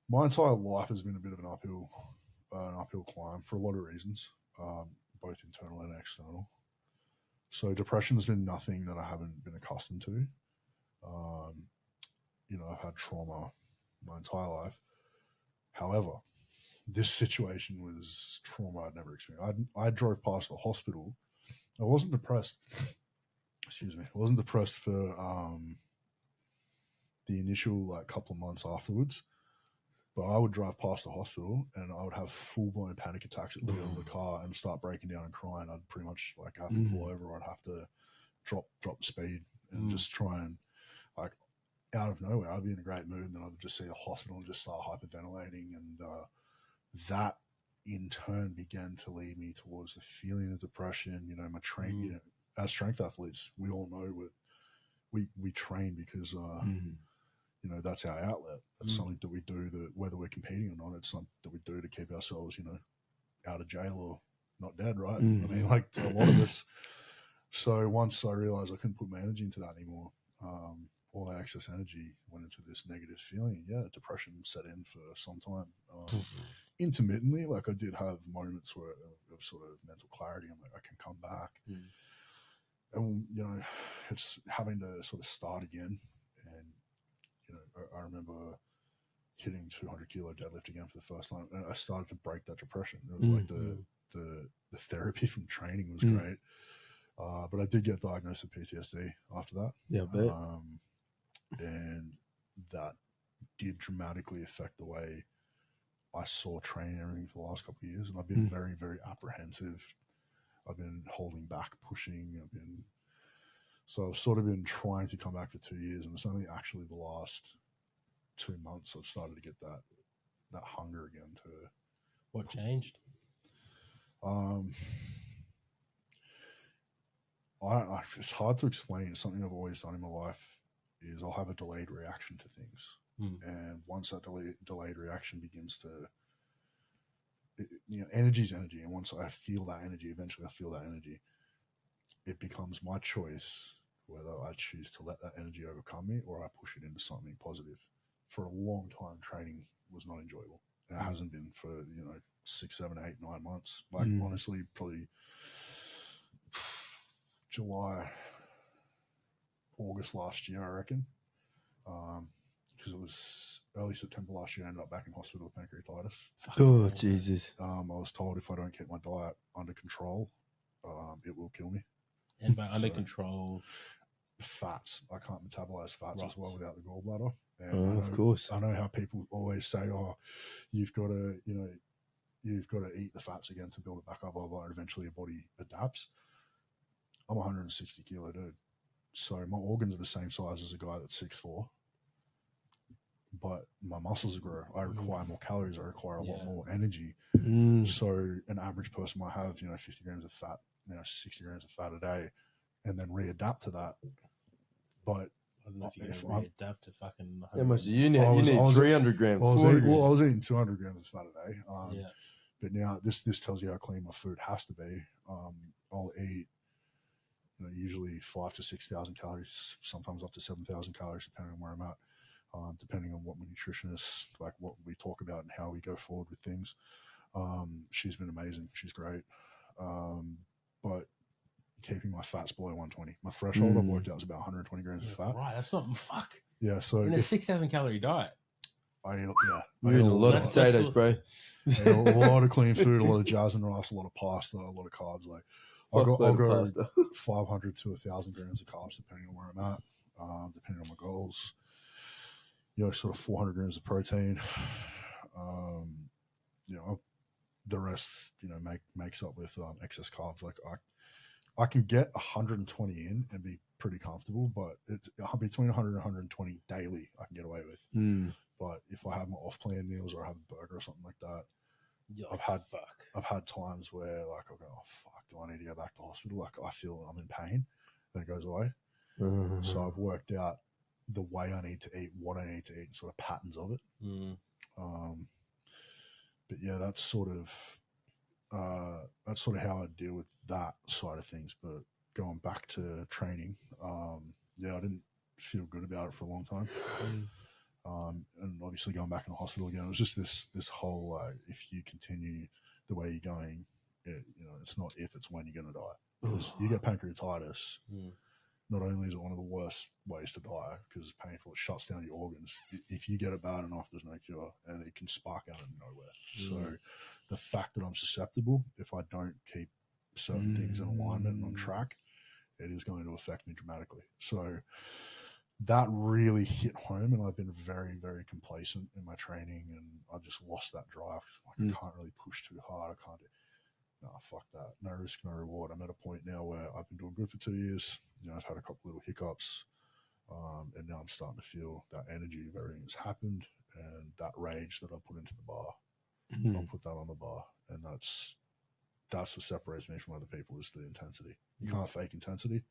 My entire life has been a bit of an uphill climb for a lot of reasons, both internal and external. So depression's been nothing that I haven't been accustomed to. I've had trauma my entire life. However, this situation was trauma I'd never experienced. I drove past the hospital. I wasn't depressed. Excuse me. I wasn't depressed for the initial like couple of months afterwards. But I would drive past the hospital and I would have full-blown panic attacks at the wheel of the car and start breaking down and crying. I'd pretty much like have to pull over. I'd have to drop the speed and just try and, like, out of nowhere, I'd be in a great mood, and then I'd just see the hospital and just start hyperventilating. And that in turn began to lead me towards the feeling of depression. My training, as strength athletes, we all know we train because that's our outlet. It's something that we do, that whether we're competing or not, it's something that we do to keep ourselves, out of jail or not dead, right? I mean, like a lot of us. So once I realized I couldn't put my energy into that anymore, all that excess energy went into this negative feeling. Yeah, depression set in for some time. Intermittently, like I did have moments where of sort of mental clarity. I'm like, I can come back. And, it's having to sort of start again. And, I remember hitting 200 kilo deadlift again for the first time. And I started to break that depression. It was like the therapy from training was great. But I did get diagnosed with PTSD after that. Yeah, I bet. And that did dramatically affect the way I saw training and everything for the last couple of years. And I've been very, very apprehensive. I've been holding back, pushing. So I've sort of been trying to come back for 2 years. And it's only actually the last 2 months I've started to get that hunger again to. What changed? It's hard to explain. It's something I've always done in my life is I'll have a delayed reaction to things. And once that delayed reaction begins to, energy is energy. And once I feel that energy, eventually I feel that energy, it becomes my choice whether I choose to let that energy overcome me or I push it into something positive. for a long time, training was not enjoyable. It hasn't been for 6, 7, 8, 9 months. Like honestly, probably July, August last year, I reckon. Because it was early September last year, I ended up back in hospital with pancreatitis. Oh, Jesus. I was told if I don't keep my diet under control, it will kill me. And by under control, fats. I can't metabolize fats Right. as well without the gallbladder. And Of course. I know how people always say, "Oh, you've got to, you've got to eat the fats again to build it back up, blah, blah, and eventually your body adapts." I'm 160 kilo dude, so my organs are the same size as a guy that's 6'4", but my muscles grow. I require more calories. I require a lot more energy. So an average person might have 50 grams of fat, 60 grams of fat a day, and then readapt to that. But I don't know if you can readapt to fucking. How much do you need? You need 300 grams. I was eating 200 grams of fat a day. But now this tells you how clean my food has to be. I'll eat, usually 5,000 to 6,000 calories, sometimes up to 7,000 calories, depending on where I'm at, depending on what my nutritionist, like what we talk about and how we go forward with things. She's been amazing. She's great. But keeping my fats below 120. My threshold I've worked out is about 120 grams of fat. Right, that's not fuck. Yeah, so in a 6,000 calorie diet. I eat a lot of potatoes, bro. I eat a lot of clean food, a lot of jasmine rice, a lot of pasta, a lot of carbs. Like I'll go 500 to 1,000 grams of carbs depending on where I'm at, depending on my goals. Sort of 400 grams of protein. The rest, makes up with excess carbs. Like I can get 120 in and be pretty comfortable, but between 100 and 120 daily, I can get away with. But if I have my off-plan meals or I have a burger or something like that, I've had times where like I go, oh fuck, do I need to go back to hospital? Like I feel I'm in pain, then it goes away. So I've worked out the way I need to eat, what I need to eat, and sort of patterns of it. But yeah, that's sort of how I deal with that side of things. But going back to training, I didn't feel good about it for a long time. And obviously going back in the hospital again, it was just this whole if you continue the way you're going, it's not if, it's when you're going to die. Because you get pancreatitis, not only is it one of the worst ways to die because it's painful, it shuts down your organs. If you get it bad enough, there's no cure, and it can spark out of nowhere. So the fact that I'm susceptible, if I don't keep certain things in alignment and on track, it is going to affect me dramatically. So that really hit home, and I've been very, very complacent in my training, and I've just lost that drive. Like I can't really push too hard. I can't do. No, fuck that. No risk, no reward. I'm at a point now where I've been doing good for 2 years. I've had a couple little hiccups, and now I'm starting to feel that energy of everything that's happened, and that rage that I put into the bar. I'll put that on the bar, and that's what separates me from other people is the intensity. You can't fake intensity.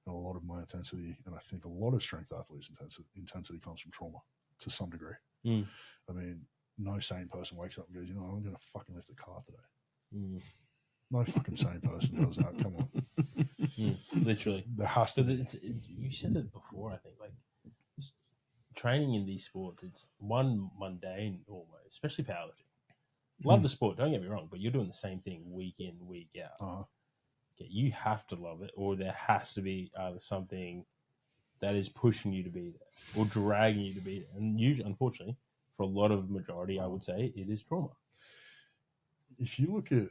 And a lot of my intensity, and I think a lot of strength athletes' intensity comes from trauma to some degree. I mean, no sane person wakes up and goes, I'm going to fucking lift a car today. No fucking sane person does that. Come on. Literally. There has to be. You said it before, I think. Like, training in these sports, it's one mundane almost, especially powerlifting. Love the sport, don't get me wrong, but you're doing the same thing week in, week out. Okay, you have to love it, or there has to be either something that is pushing you to be there or dragging you to be there. And usually, unfortunately, for a lot of majority, I would say it is trauma. If you look at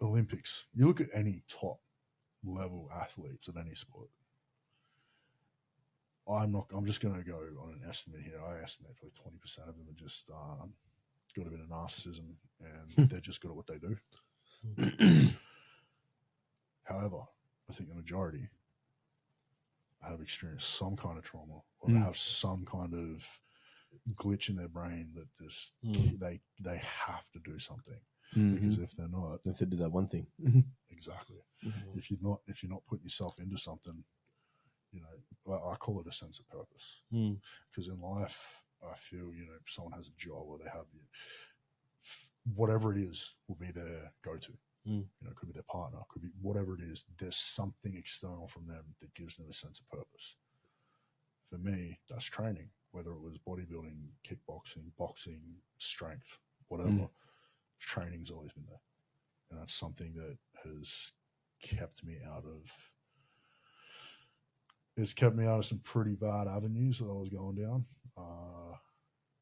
Olympics, you look at any top level athletes of any sport. I'm just going to go on an estimate here. I estimate probably 20% of them are just got a bit of narcissism and they're just good at what they do. However, I think the majority have experienced some kind of trauma, or they have some kind of glitch in their brain that just they have to do something. Because if they're not, if they do that one thing, exactly. If you're not putting yourself into something, I call it a sense of purpose. Because in life, I feel if someone has a job or they have whatever it is will be their go-to. It could be their partner, could be whatever it is. There's something external from them that gives them a sense of purpose. For me, that's training. whether it was bodybuilding, kickboxing, boxing, strength, whatever, training's always been there. And that's something that has kept me out of, it's kept me out of some pretty bad avenues that I was going down.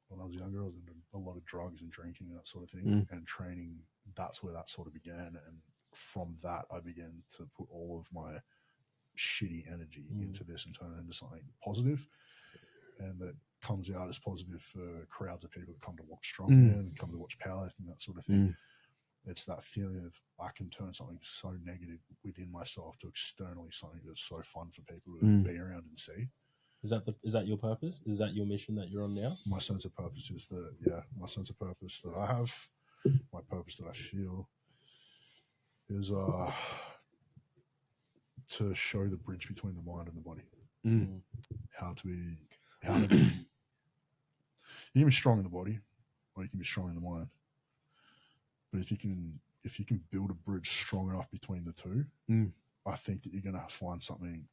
When I was younger, I was into a lot of drugs and drinking and that sort of thing, and training. That's where that sort of began. And from that, I began to put all of my shitty energy into this and turn it into something positive, and that comes out as positive for crowds of people that come to watch strongman and come to watch powerlifting, that sort of thing. It's that feeling of I can turn something so negative within myself to externally something that's so fun for people to be around and see. Is that your purpose? Is that your mission that you're on now? My sense of purpose is that, my sense of purpose that I have, my purpose that I feel is to show the bridge between the mind and the body. How to be, you can be strong in the body, or you can be strong in the mind. But if you can build a bridge strong enough between the two, I think that you're going to find something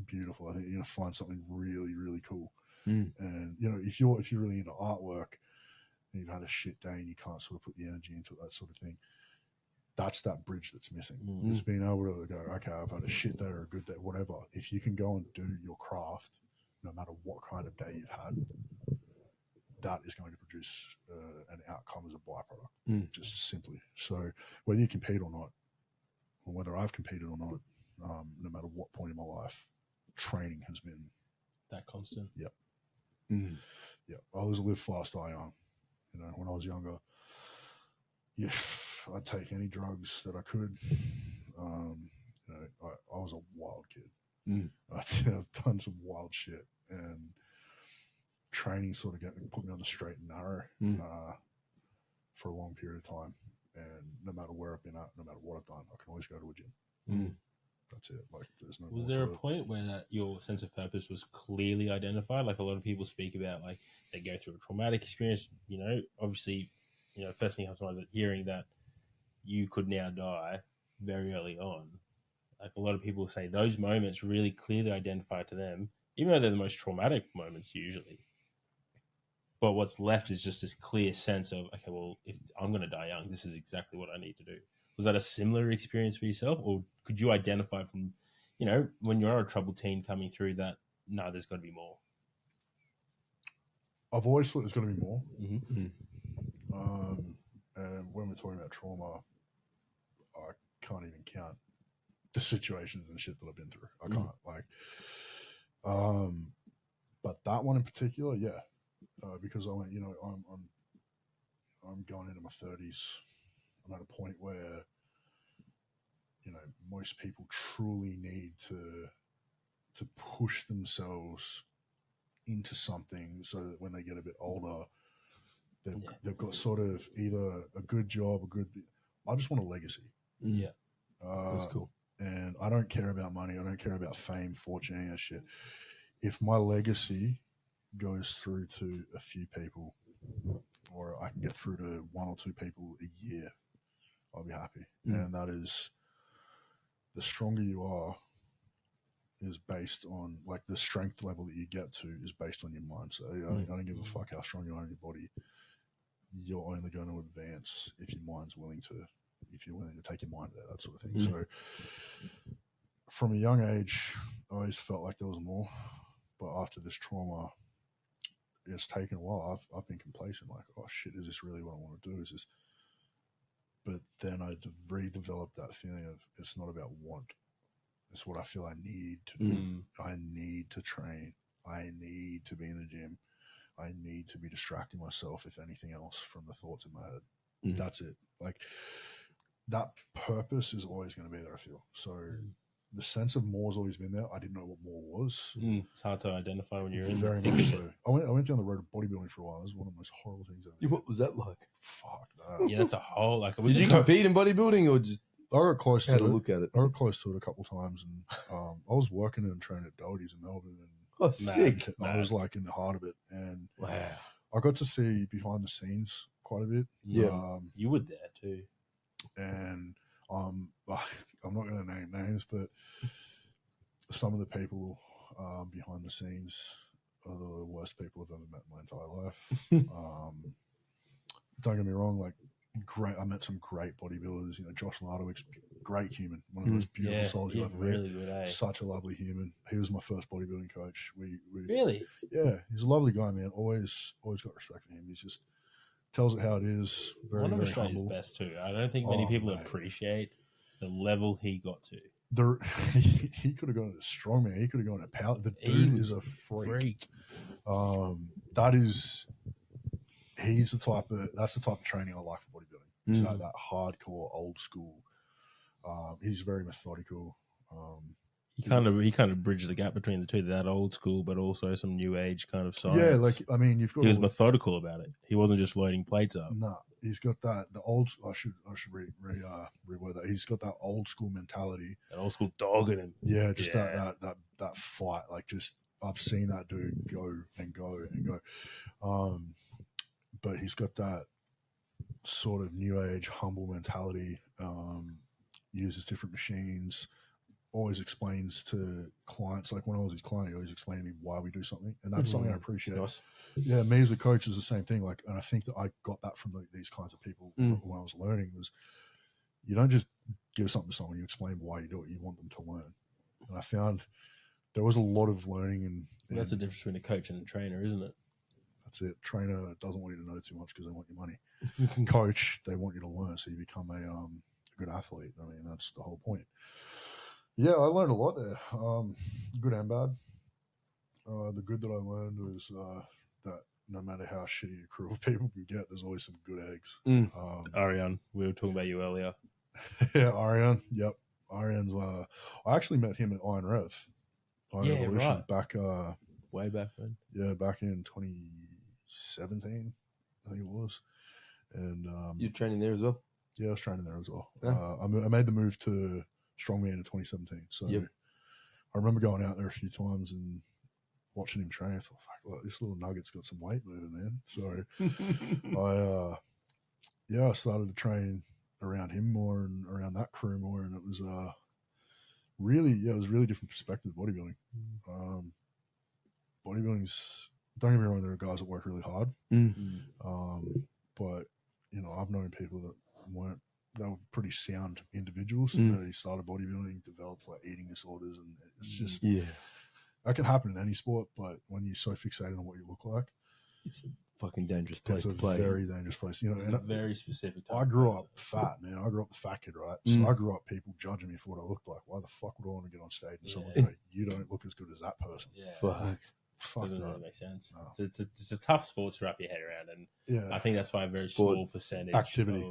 beautiful. I think you're going to find something really, really cool. And if you're really into artwork and you've had a shit day and you can't sort of put the energy into it, that sort of thing, that's that bridge that's missing. It's being able to go, okay, I've had a shit day or a good day, whatever. If you can go and do your craft, no matter what kind of day you've had, that is going to produce an outcome as a byproduct, just simply. So whether you compete or not, or whether I've competed or not, no matter what point in my life, training has been that constant. Yep. Yep. I was a live fast, die young. When I was younger, I'd take any drugs that I could. I was a wild kid. I've done some wild shit, and training sort of put me on the straight and narrow for a long period of time. And no matter where I've been at, no matter what I've done, I can always go to a gym. That's it. Like, there's no. Was there a point where your sense of purpose was clearly identified? Like a lot of people speak about, like they go through a traumatic experience. Obviously, first thing comes to mind is hearing that you could now die very early on. Like a lot of people say, those moments really clearly identify to them, even though they're the most traumatic moments usually. But what's left is just this clear sense of, okay, well, if I'm going to die young, this is exactly what I need to do. Was that a similar experience for yourself, or could you identify from, when you're a troubled teen coming through that, no, there's got to be more? I've always thought there's got to be more. And when we're talking about trauma, I can't even count the situations and shit that I've been through. I can't but that one in particular, because I went, I'm going into my 30s. I'm at a point where, most people truly need to push themselves into something so that when they get a bit older, they've got sort of either a good job, I just want a legacy. That's cool. And I don't care about money. I don't care about fame, fortune, any of that shit. If my legacy goes through to a few people, or I can get through to one or two people a year, I'll be happy. And that is, the stronger you are is based on, like, the strength level that you get to is based on your mind. So I don't give a fuck how strong you are in your body. You're only going to advance if your mind's willing to, if you're willing to take your mind there, that sort of thing. So from a young age, I always felt like there was more. But after this trauma, it's taken a while. I've been complacent, like, oh shit, is this really what I want to do? Is this? But then I redeveloped that feeling of, it's not about want. It's what I feel I need to do. I need to train. I need to be in the gym. I need to be distracting myself, if anything else, from the thoughts in my head. That's it. Like, that purpose is always going to be there, I feel. So the sense of more has always been there. I didn't know what more was. It's hard to identify when you're in Very much so. I went down the road of bodybuilding for a while. It was one of the most horrible things ever. What was that like? Fuck that. Yeah, that's a whole, like, Did you compete in bodybuilding, or just I got close to had it. a look at it? I got close to it a couple of times, and I was working and training at Doherty's in Melbourne, and Oh, sick. I was like in the heart of it, and Wow. I got to see behind the scenes quite a bit. Yeah. You were there too. And I'm not going to name names, but some of the people behind the scenes are the worst people I've ever met in my entire life. Don't get me wrong, like I met some great bodybuilders. You know, Josh Lardowic's great human, one of the most beautiful souls you'll ever really meet. good, eh? Such a lovely human. He was my first bodybuilding coach. We Really? yeah, he's a lovely guy, man. Always got respect for him. He's just tells it how it is. Very, One of very Australia's humble. best too. I don't think many people mate. appreciate the level he got to. He could have gone to strongman. He could have gone to power. The dude is a freak. He's the type of that's the type of training I like for bodybuilding. He's like that hardcore, old school. He's very methodical. He kind of bridged the gap between the two, that old school, but also some new age kind of science. Yeah, like I mean, you've got. He was methodical about it. He wasn't just loading plates up. No, he's got that the old. I should reword that. He's got that old school mentality. An old school dog in him. Yeah, just that fight. Like just I've seen that dude go and go and go. But he's got that sort of new age humble mentality. Uses different machines. Always explains to clients, like when I was his client, he always explained to me why we do something, and that's something I appreciate. Nice. Yeah, me as a coach is the same thing. Like, and I think that I got that from these kinds of people when I was learning. Was you don't just give something to someone, you explain why you do it. You want them to learn, and I found there was a lot of learning, and That's the difference between a coach and a trainer, isn't it? That's it. Trainer doesn't want you to know too much because they want your money. Coach, they want you to learn, so you become a good athlete. I mean, that's the whole point. Yeah, I learned a lot there, good and bad. The good that I learned was that no matter how shitty or cruel people can get, there's always some good eggs. Ariane, we were talking about you earlier. Yeah, Ariane. Yep, Ariane's. I actually met him at Iron Rev. Iron Evolution, right. back. Way back then. Yeah, back in 2017, I think it was. And You're training there as well? Yeah, I was training there as well. Yeah. I made the move to strongman in 2017. So I remember going out there a few times and watching him train. I thought, fuck, well, this little nugget's got some weight moving, man. So I started to train around him more and around that crew more, and it was really different perspective of bodybuilding. Bodybuilding's, don't get me wrong, there are guys that work really hard, but you know, I've known people that they were pretty sound individuals. They started bodybuilding, developed like eating disorders, and it's just that can happen in any sport. But when you're so fixated on what you look like, it's a fucking dangerous place to play. Very dangerous place, you know. And a very specific. I grew up fat, man. I grew up the fat kid, right? So I grew up people judging me for what I looked like. Why the fuck would I want to get on stage and someone go, "You don't look as good as that person"? Yeah. Fuck doesn't that. really make sense. No. It's a tough sport to wrap your head around, and I think that's why a very small percentage activity.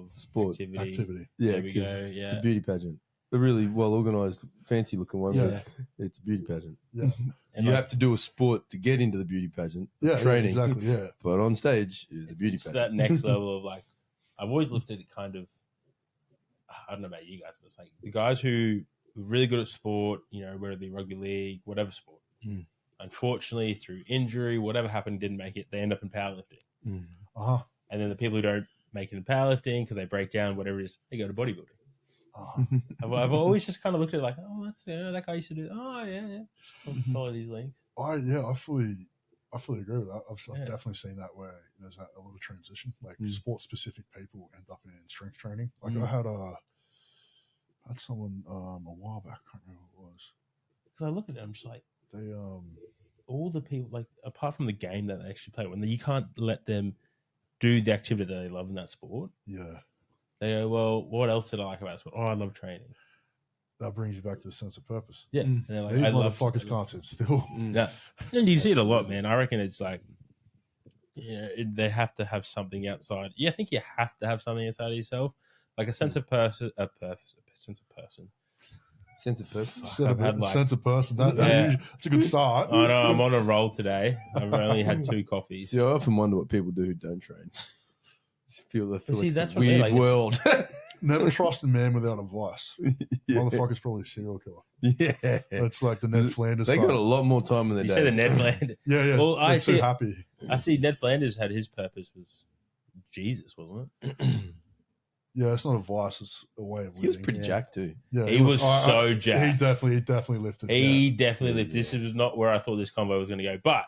Yeah, there we go. Yeah, it's a beauty pageant. A really well organized, fancy looking one. Yeah. But it's a beauty pageant. Yeah, and you have to do a sport to get into the beauty pageant. Training, exactly. Yeah, but on stage is the beauty it's pageant. that next level of like, I've always looked at it kind of. I don't know about you guys, but it's like the guys who are really good at sport, you know, whether it be rugby league, whatever sport. Unfortunately, through injury, whatever happened, didn't make it. They end up in powerlifting. And then the people who don't make it in powerlifting because they break down, whatever it is, they go to bodybuilding. I've always just kind of looked at it like, oh, that's that guy used to do. Oh, yeah. Follow these links. I fully agree with that. I've definitely seen that where there's a little transition. Like sport specific people end up in strength training. Like I had someone a while back. I can't remember who it was. Because I look at it, I'm just like, they all the people, like, apart from the game that they actually play, when you can't let them do the activity that they love in that sport. Yeah. They go, well, what else did I like about sport? Oh, I love training. That brings you back to the sense of purpose. Yeah. And they're like, these I motherfuckers can't sit still. Yeah. And you see it a lot, man. I reckon it's like, they have to have something outside. Yeah, I think you have to have something outside of yourself. Like a sense of person. Sense of person. Sense of person. Sense of person. That's a good start. I know, I'm on a roll today. I've only had 2 coffees. See, I often wonder what people do who don't train. Feel like that's it's a weird world. Never trust a man without a vice. Motherfucker's probably a serial killer. Yeah. That's like the Ned Flanders. They got a lot more time in their day. You say the Ned Flanders. Yeah. Well, I see. Happy. I see Ned Flanders had his purpose was Jesus, wasn't it? Yeah, it's not a vice; it's a way of living. He was pretty jacked too. Yeah, he was so jacked. He definitely lifted. He definitely lifted. This is not where I thought this convo was going to go, but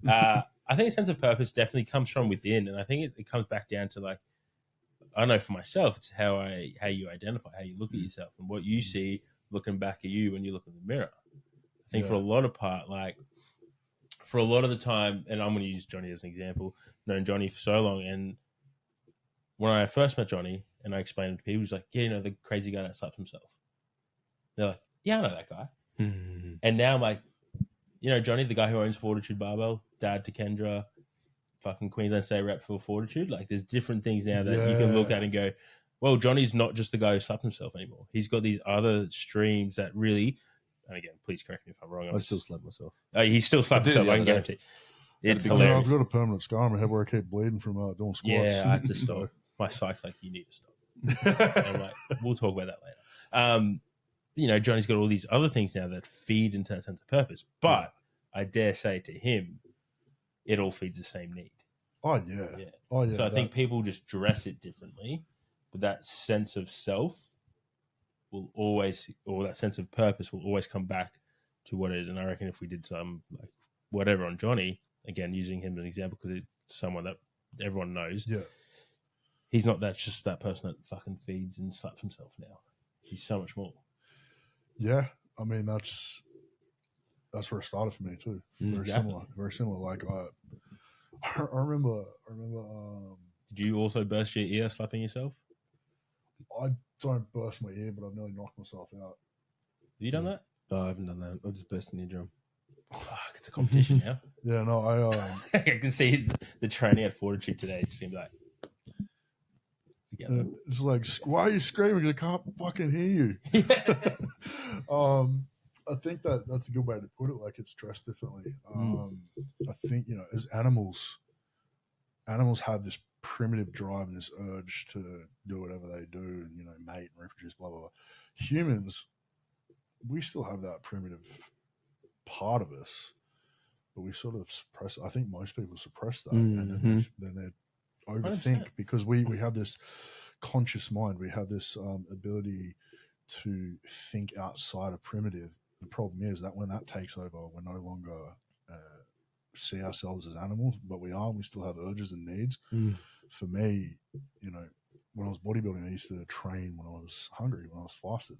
I think a sense of purpose definitely comes from within, and I think it comes back down to like, I know for myself, it's how you identify, how you look at yourself, and what you see looking back at you when you look in the mirror. I think for a lot of part, like for a lot of the time, and I'm going to use Johnny as an example. Known Johnny for so long, and when I first met Johnny, and I explained it to people, he was like, "Yeah, you know, the crazy guy that slaps himself." They're like, "Yeah, I know that guy." And now I'm like, you know, Johnny, the guy who owns Fortitude Barbell, dad to Kendra, fucking Queensland State rep for Fortitude. Like, there's different things now that you can look at and go, well, Johnny's not just the guy who slapped himself anymore. He's got these other streams that really, and again, please correct me if I'm wrong. I still slap myself. He still slapped himself, I can guarantee. It's hilarious. I've got a permanent scar on my head where I keep bleeding from doing squats. Yeah, I had to stop. My psych's like, you need to stop. And I'm like, we'll talk about that later. You know, Johnny's got all these other things now that feed into that sense of purpose. But I dare say to him, it all feeds the same need. Oh, yeah. Oh, yeah. So I think people just dress it differently, but that sense of self will always, or that sense of purpose will always come back to what it is. And I reckon if we did some, like, whatever on Johnny, again, using him as an example, because it's someone that everyone knows. Yeah. He's not just that person that fucking feeds and slaps himself now. He's so much more. Yeah. I mean, that's where it started for me too. Very similar. Like I remember. Did you also burst your ear slapping yourself? I don't burst my ear, but I've nearly knocked myself out. Have you done that? No, I haven't done that. I've just burst an eardrum. Fuck, it's a competition now. Yeah, no, I can see the training at Fortitude today. It just seemed like it's like, why are you screaming? I can't fucking hear you. I think that's a good way to put it. Like, it's dressed differently. I think, you know, as animals have this primitive drive and this urge to do whatever they do and, you know, mate and reproduce, blah, blah, blah. Humans, we still have that primitive part of us, but we sort of suppress. I think most people suppress that, and then they overthink 100%. Because we have this conscious mind. We have this ability to think outside of primitive. The problem is that when that takes over, we're no longer see ourselves as animals, but we are. And we still have urges and needs. For me, you know, when I was bodybuilding, I used to train when I was hungry, when I was fasted,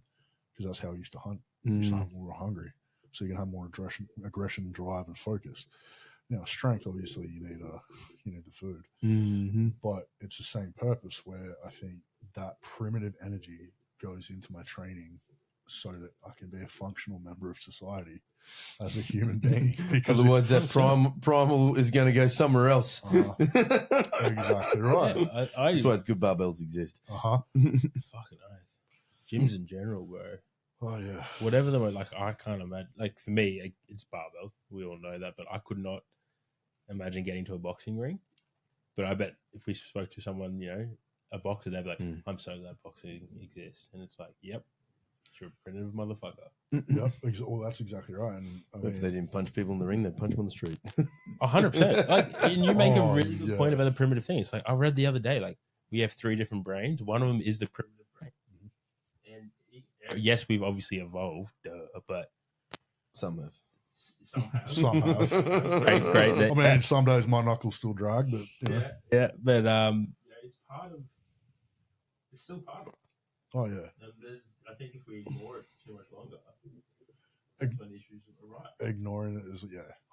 because that's how I used to hunt. You used to hunt when we were hungry, so you can have more aggression, drive, and focus. Now, strength, obviously, you need the food, but it's the same purpose. Where I think that primitive energy goes into my training, so that I can be a functional member of society as a human being. Because otherwise, that primal is going to go somewhere else. Exactly right. Yeah, that's why it's good barbells exist. Fucking oath. Gyms in general, bro. Oh yeah. Whatever the like, I can't imagine. Like for me, it's barbell. We all know that, but I could not imagine getting to a boxing ring. But I bet if we spoke to someone, you know, a boxer, they'd be like, "I'm so glad boxing exists," and it's like, "Yep, you're a primitive motherfucker." Yep. Well, that's exactly right. And if they didn't punch people in the ring, they'd punch them on the street. 100%. Like, and you make a really good point about the primitive thing. It's like I read the other day, like we have 3 different brains. One of them is the primitive brain, and yes, we've obviously evolved, but some have. Some have. Great. I mean, some days my knuckles still drag, but you know. Yeah, but it's part of. It's still part of it. Oh yeah. I think if we ignore it too much longer, that's when issues arise. Ignoring it is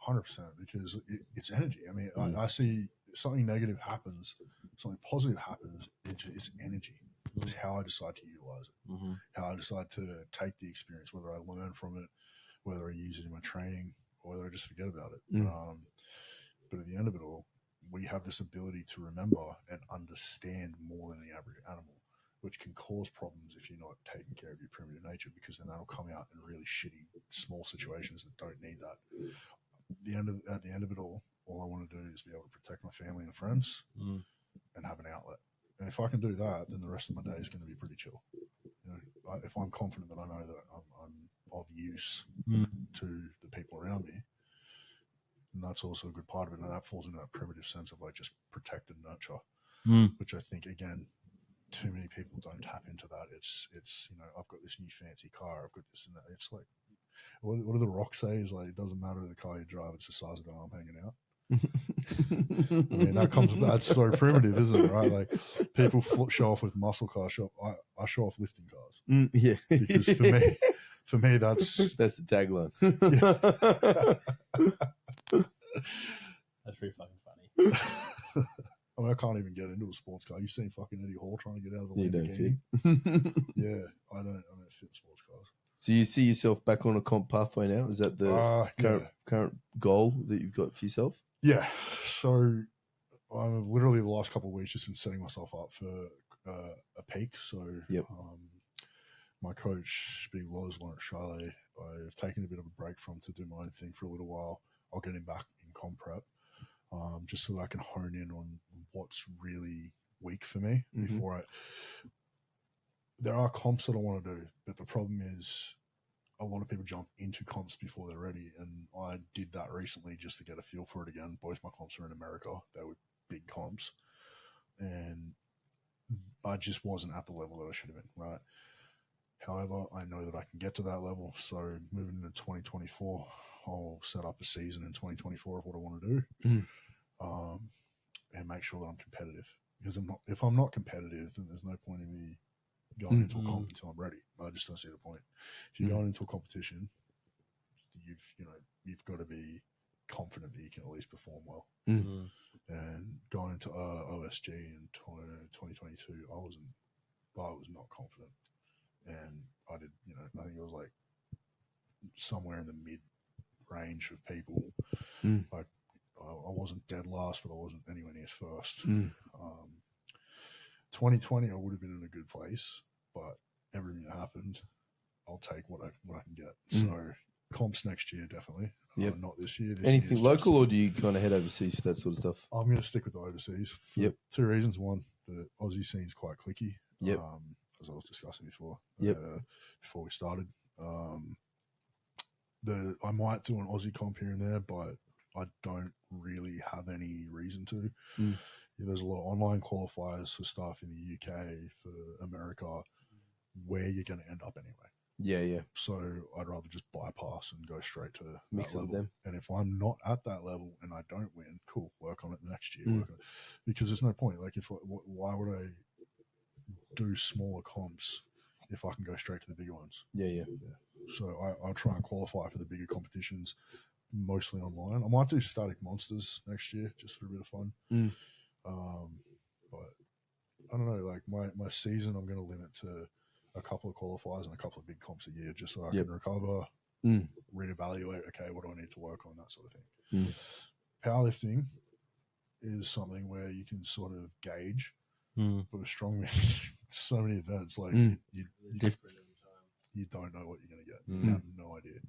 100%, because it's energy. I mean, I see something negative happens, something positive happens. It's energy. It's how I decide to utilize it, how I decide to take the experience, whether I learn from it, whether I use it in my training, or whether I just forget about it. But at the end of it all, we have this ability to remember and understand more than the average animal, which can cause problems if you're not taking care of your primitive nature, because then that'll come out in really shitty, small situations that don't need that. At the end of it all I want to do is be able to protect my family and friends and have an outlet. And if I can do that, then the rest of my day is going to be pretty chill. You know, if I'm confident that I know that I'm of use to the people around me, and that's also a good part of it. And that falls into that primitive sense of like just protect and nurture, which I think, again, too many people don't tap into that. It's you know, I've got this new fancy car, I've got this and that. It's like, what do the rocks say? Is like, it doesn't matter the car you drive, it's the size of the arm hanging out. I mean, that's so primitive, isn't it? Right? Like people show off with muscle cars. I show off lifting cars. Yeah, Because for me, that's the tagline. That's pretty fucking funny. I mean, I can't even get into a sports car. You've seen fucking Eddie Hall trying to get out of a You don't Lamborghini. fit. Yeah, I don't fit in sports cars. So you see yourself back on a comp pathway now? Is that the current goal that you've got for yourself? Yeah. So I've literally the last couple of weeks just been setting myself up for a peak. So my coach, Big Loz, Lawrence Charlet, I've taken a bit of a break from to do my own thing for a little while. I'll get him back in comp prep, just so that I can hone in on what's really weak for me before there are comps that I want to do, but the problem is a lot of people jump into comps before they're ready, and I did that recently just to get a feel for it again. Both my comps are in America. They were big comps, and I just wasn't at the level that I should have been, right? However, I know that I can get to that level, so moving into 2024, I'll set up a season in 2024 of what I want to do, and make sure that I'm competitive. Because if I'm not competitive, then there's no point in me going into a comp until I'm ready. I just don't see the point. If you're going into a competition, you've got to be confident that you can at least perform well. And going into OSG in 2022, I was not confident, and I did. I think it was like somewhere in the mid range of people. Like I wasn't dead last, but I wasn't anywhere near first. 2020, I would have been in a good place, but everything that happened, I'll take what I can get. So comps next year, definitely. Not this year. Anything local, or do you kind of head overseas for that sort of stuff? I'm going to stick with the overseas for two reasons. One, the Aussie scene's quite cliquey, as I was discussing before. Before we started, I might do an Aussie comp here and there, but I don't really have any reason to. There's a lot of online qualifiers for stuff in the UK, for America, where you're going to end up anyway. Yeah. So I'd rather just bypass and go straight to mix that level. Them. And if I'm not at that level and I don't win, cool, work on it the next year. Because there's no point. Like, why would I do smaller comps if I can go straight to the bigger ones? Yeah. So I'll try and qualify for the bigger competitions, mostly online. I might do static monsters next year just for a bit of fun. But I don't know, like my season, I'm going to limit to a couple of qualifiers and a couple of big comps a year, just so I can recover, reevaluate, okay, what do I need to work on, that sort of thing. Powerlifting is something where you can sort of gauge, but with strongman, so many events, like you don't know what you're going to get. You have no idea.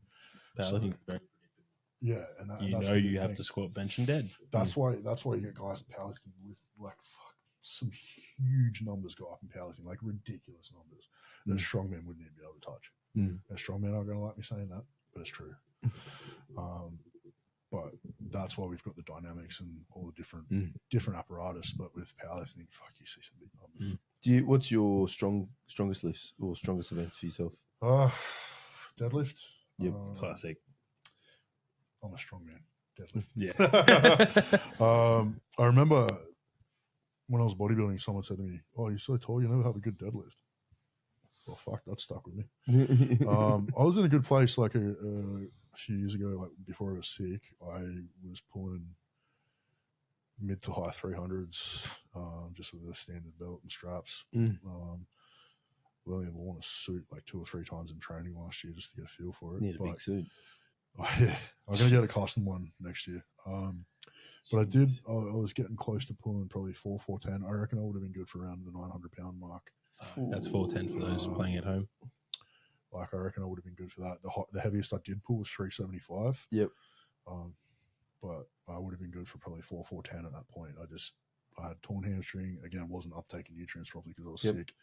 Powerlifting is very predictable. Yeah, and that's you have to squat, bench, and dead. That's why you get guys in powerlifting with some huge numbers go up in powerlifting, like ridiculous numbers that strongmen wouldn't even be able to touch. And strongmen aren't going to like me saying that, but it's true. But that's why we've got the dynamics and all the different apparatus. But with powerlifting, you see some big numbers. What's your strongest lifts or strongest events for yourself? Deadlift. Classic. I'm a strongman. Deadlift. Yeah. I remember when I was bodybuilding, someone said to me, "Oh, you're so tall, you never have a good deadlift." Well, fuck, that stuck with me. I was in a good place like a few years ago, like before I was sick. I was pulling mid to high 300s, just with a standard belt and straps. We only ever worn a suit like 2 or 3 times in training last year just to get a feel for it. Need a big suit. I'm going to get a custom one next year. But I was getting close to pulling probably 410. I reckon I would have been good for around the 900-pound mark. That's 410 for those playing at home. Like, I reckon I would have been good for that. The heaviest I did pull was 375. But I would have been good for probably 410 at that point. I had torn hamstring. Again, wasn't uptaking nutrients properly because I was sick.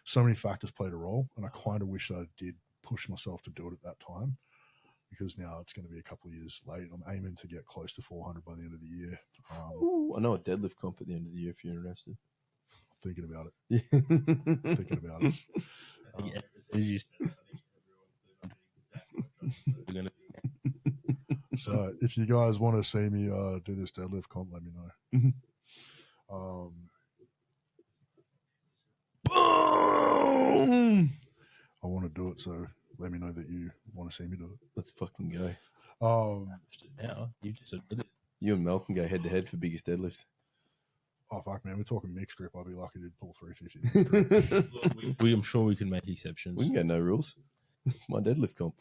So many factors played a role, and I kind of wish that I did push myself to do it at that time, because now it's going to be a couple of years late. I'm aiming to get close to 400 by the end of the year. I know a deadlift comp at the end of the year if you're interested. Thinking about it. Thinking about it. So if you guys want to see me do this deadlift comp, let me know. Boom! I want to do it, so let me know that you want to see me do it. Let's fucking go. Now you just admitted. You and Mel can go head to head for biggest deadlift. Oh fuck, man, we're talking mixed grip. I'll be lucky to pull 350. I'm sure we can make exceptions. We can go no rules. It's my deadlift comp.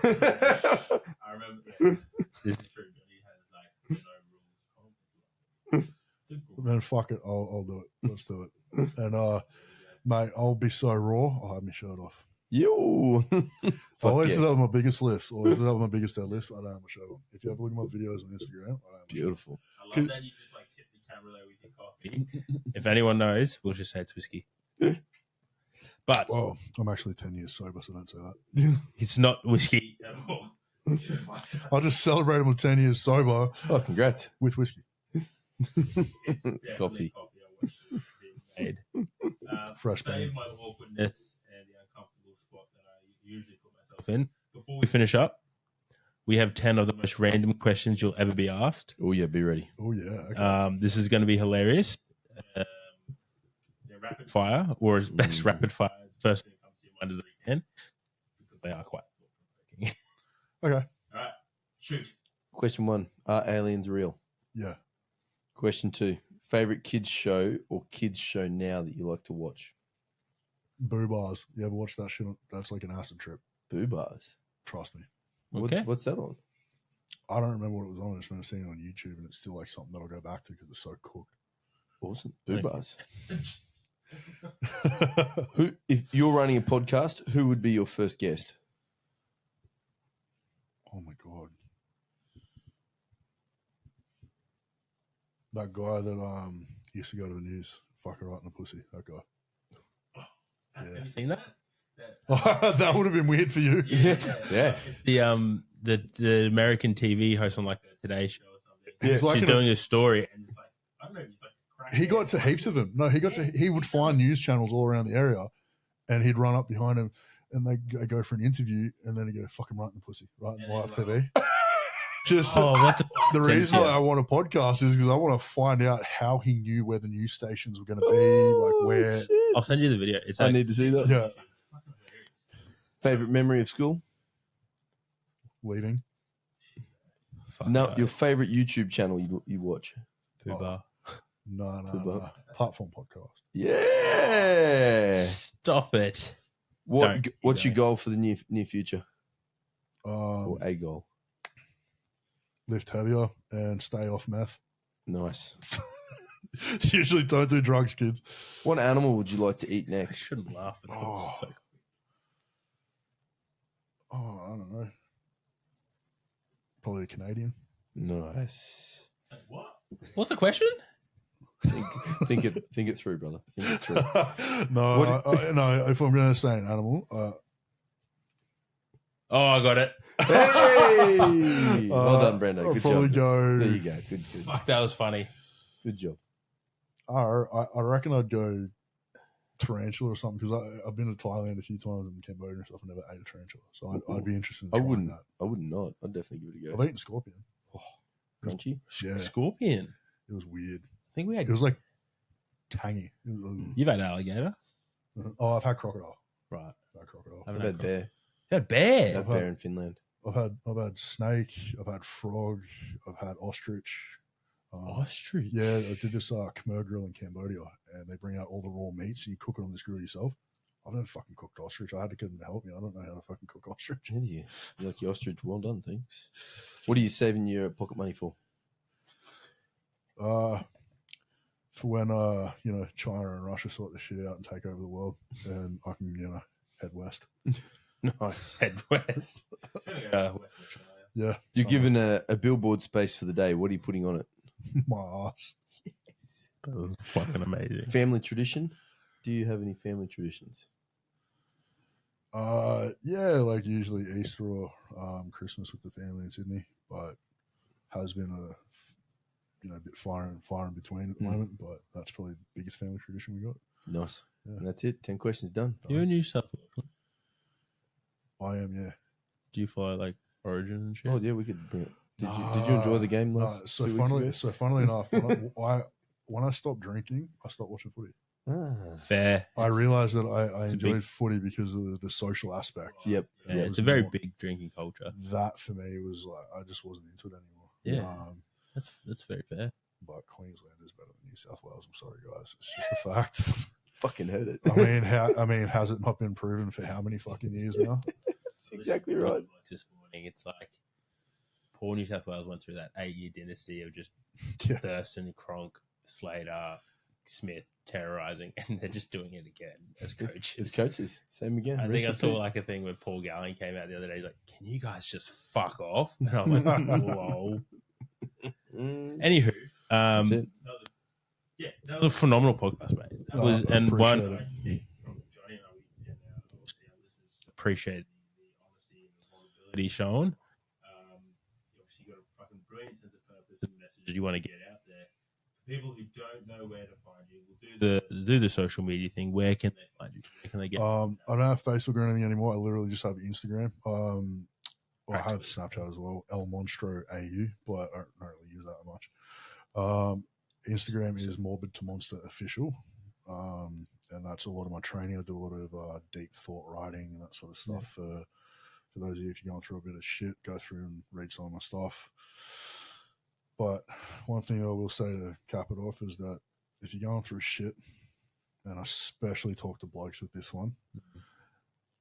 I remember. Yeah, this is true. He has like no rules. Then fuck it, I'll do it. Let's do it. And mate, I'll be so raw. I'll have my shirt off. Yo. I always yeah. do that with my biggest lifts. Always do that with my biggest deadlifts. I don't have my shirt on. If you ever look at my videos on Instagram, I don't have my Beautiful. I love that you just like tip the camera there with your coffee. If anyone knows, we'll just say it's whiskey. But Well, I'm actually 10 years sober, so don't say that. it's not whiskey at all. I just celebrated my 10 years sober Oh, congrats. with whiskey. It's Coffee. I watched it being made. Fresh to save bang. my awkwardness and the uncomfortable spot that I usually put myself in. Before we finish up, we have 10 of the most random questions you'll ever be asked. Oh, yeah, be ready. Oh, yeah. Okay. This is going to be hilarious. They're rapid fire, or as best rapid fire as first thing that comes to your mind as we can, because they are quite thought-provoking. Okay. All right, shoot. Question 1. Are aliens real? Yeah. Question 2. Favorite kids show or kids show now that you like to watch? Boo bars. You ever watch that shit? That's like an acid trip. Boo bars. Trust me. Okay. What's that on? I don't remember what it was on. I just remember seeing it on YouTube, and it's still like something that I'll go back to because it's so cooked. Awesome. Boo Okay. bars. Who, if you're running a podcast, who would be your first guest? Oh my god. That guy that used to go to the news, fuck her right in the pussy. That guy. Have you seen that? That would have been weird for you. Yeah. It's the American TV host on like the Today Show or something. Yeah. He's like She's doing a story and it's like, I don't know, he's like cracking He got to heaps of them. No, he would find news channels all around the area, and he'd run up behind him, and they go for an interview, and then he'd go fuck him right in the pussy, right in live TV. Just Oh, that's the reason why I want a podcast is because I want to find out how he knew where the news stations were going to be, like where. Shit. I'll send you the video. It's I like, need to see that. Yeah, Favorite memory of school? leaving. fuck No, no. your favorite YouTube channel you watch? Pooh Bar. No. Platform podcast. Yeah. Stop it. What's your don't. goal for the near future? Or Um, a goal? lift heavier and stay off meth. Nice. Usually don't do drugs, kids. What animal would you like to eat I next? shouldn't laugh at Oh. this. So Oh, I don't know. Probably a Canadian. Nice. what? What's the question? Think it through, brother. Think it through. No, no. If I'm going to say an animal, Oh, I got it. Hey! Well done, Brando. I'll Good probably job. go. There you go. Good. Fuck, that was funny. Good job. I reckon I'd go tarantula or something because I've been to Thailand a few times and Cambodia and stuff. I never ate a tarantula, so I'd be interested in I trying wouldn't. that. I would not. I'd definitely give it a I've go. eaten scorpion. Crunchy. Yeah, Scorpion. it was weird. I think we had. It was like tangy. It was, You've had alligator, oh, I've had crocodile. right? I've had crocodile. I I've haven't had bear. You had bear. Had bear in Finland. I've had snake. I've had frog. I've had ostrich. Ostrich. Yeah, I did this Khmer grill in Cambodia, and they bring out all the raw meats, and you cook it on this grill yourself. I've never fucking cooked ostrich. I had to get them to help me. I don't know how to fucking cook ostrich. How do you? You like your ostrich? Well done, thanks. What are you saving your pocket money for? For when China and Russia sort this shit out and take over the world, and I can head west. Nice. Head west. Western Australia. Yeah, You're somewhere. given a billboard space for the day. What are you putting on it? my ass. That was fucking amazing. Family tradition? Do you have any family traditions? Yeah, like usually Easter or Christmas with the family in Sydney, but has been a bit far in between at the moment. But that's probably the biggest family tradition we got. Nice. Yeah. And that's it. 10 questions done. You're in New South Wales. I am, yeah. Do you follow like Origin and shit? Oh, yeah, we could bring it. Did you enjoy the game last So 2 weeks ago? funnily enough, when I stopped drinking, I stopped watching footy. Fair. I realized that I it's a enjoyed big- footy because of the social aspect. Yep. Yeah, yep. it's was a very more- big drinking culture. That for me was like I just wasn't into it anymore. Yeah. That's very fair. But Queensland is better than New South Wales. I'm sorry, guys. It's just a fact. Fucking heard it. I mean, has it not been proven for how many fucking years now? That's exactly right. This morning, it's like poor New South Wales went through that 8-year dynasty of just Yeah. Thurston, Cronk, Slater, Smith terrorizing, and they're just doing it again as coaches. It's coaches. Same again. I think I Rinse, saw repeat. like a thing where Paul Gallen came out the other day. He's like, "Can you guys just fuck off?" And I'm like, "Whoa." Anywho, That's it. that was a phenomenal podcast, mate. That No, was I and one appreciate from Johnny and I, obviously our listeners appreciate the honesty and the vulnerability shown. Obviously, you got a fucking brilliant sense of purpose and message you want to get out there. For people who don't know where to find you, we'll do the social media thing. Where can they find you? Where can they get? I don't have Facebook or anything anymore. I literally just have Instagram. I have Snapchat as well, El Monstro AU, but I don't really use that much. Instagram is Morbid to Monster Official, and that's a lot of my training. I do a lot of deep thought writing and that sort of stuff. For those of you, if you're going through a bit of shit, go through and read some of my stuff. But one thing I will say to cap it off is that if you're going through shit, and I especially talk to blokes with this one,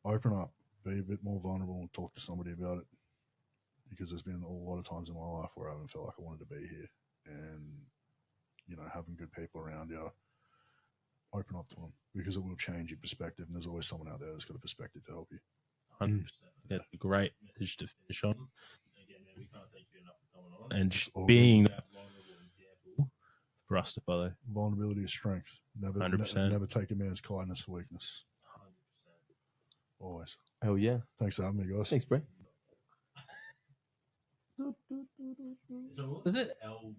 open up, be a bit more vulnerable and talk to somebody about it. Because there's been a lot of times in my life where I haven't felt like I wanted to be here. And, you know, having good people around you, open up to them because it will change your perspective. And there's always someone out there that's got a perspective to help you. 100%. That's a great message to finish on. Again, man, we can't thank you enough for coming on and just all being that vulnerable example for us to follow. Vulnerability is strength. Never 100%. never take a man's kindness for weakness. 100%. Always. Oh yeah. Thanks for having me, guys. Thanks, bro. So, is it L?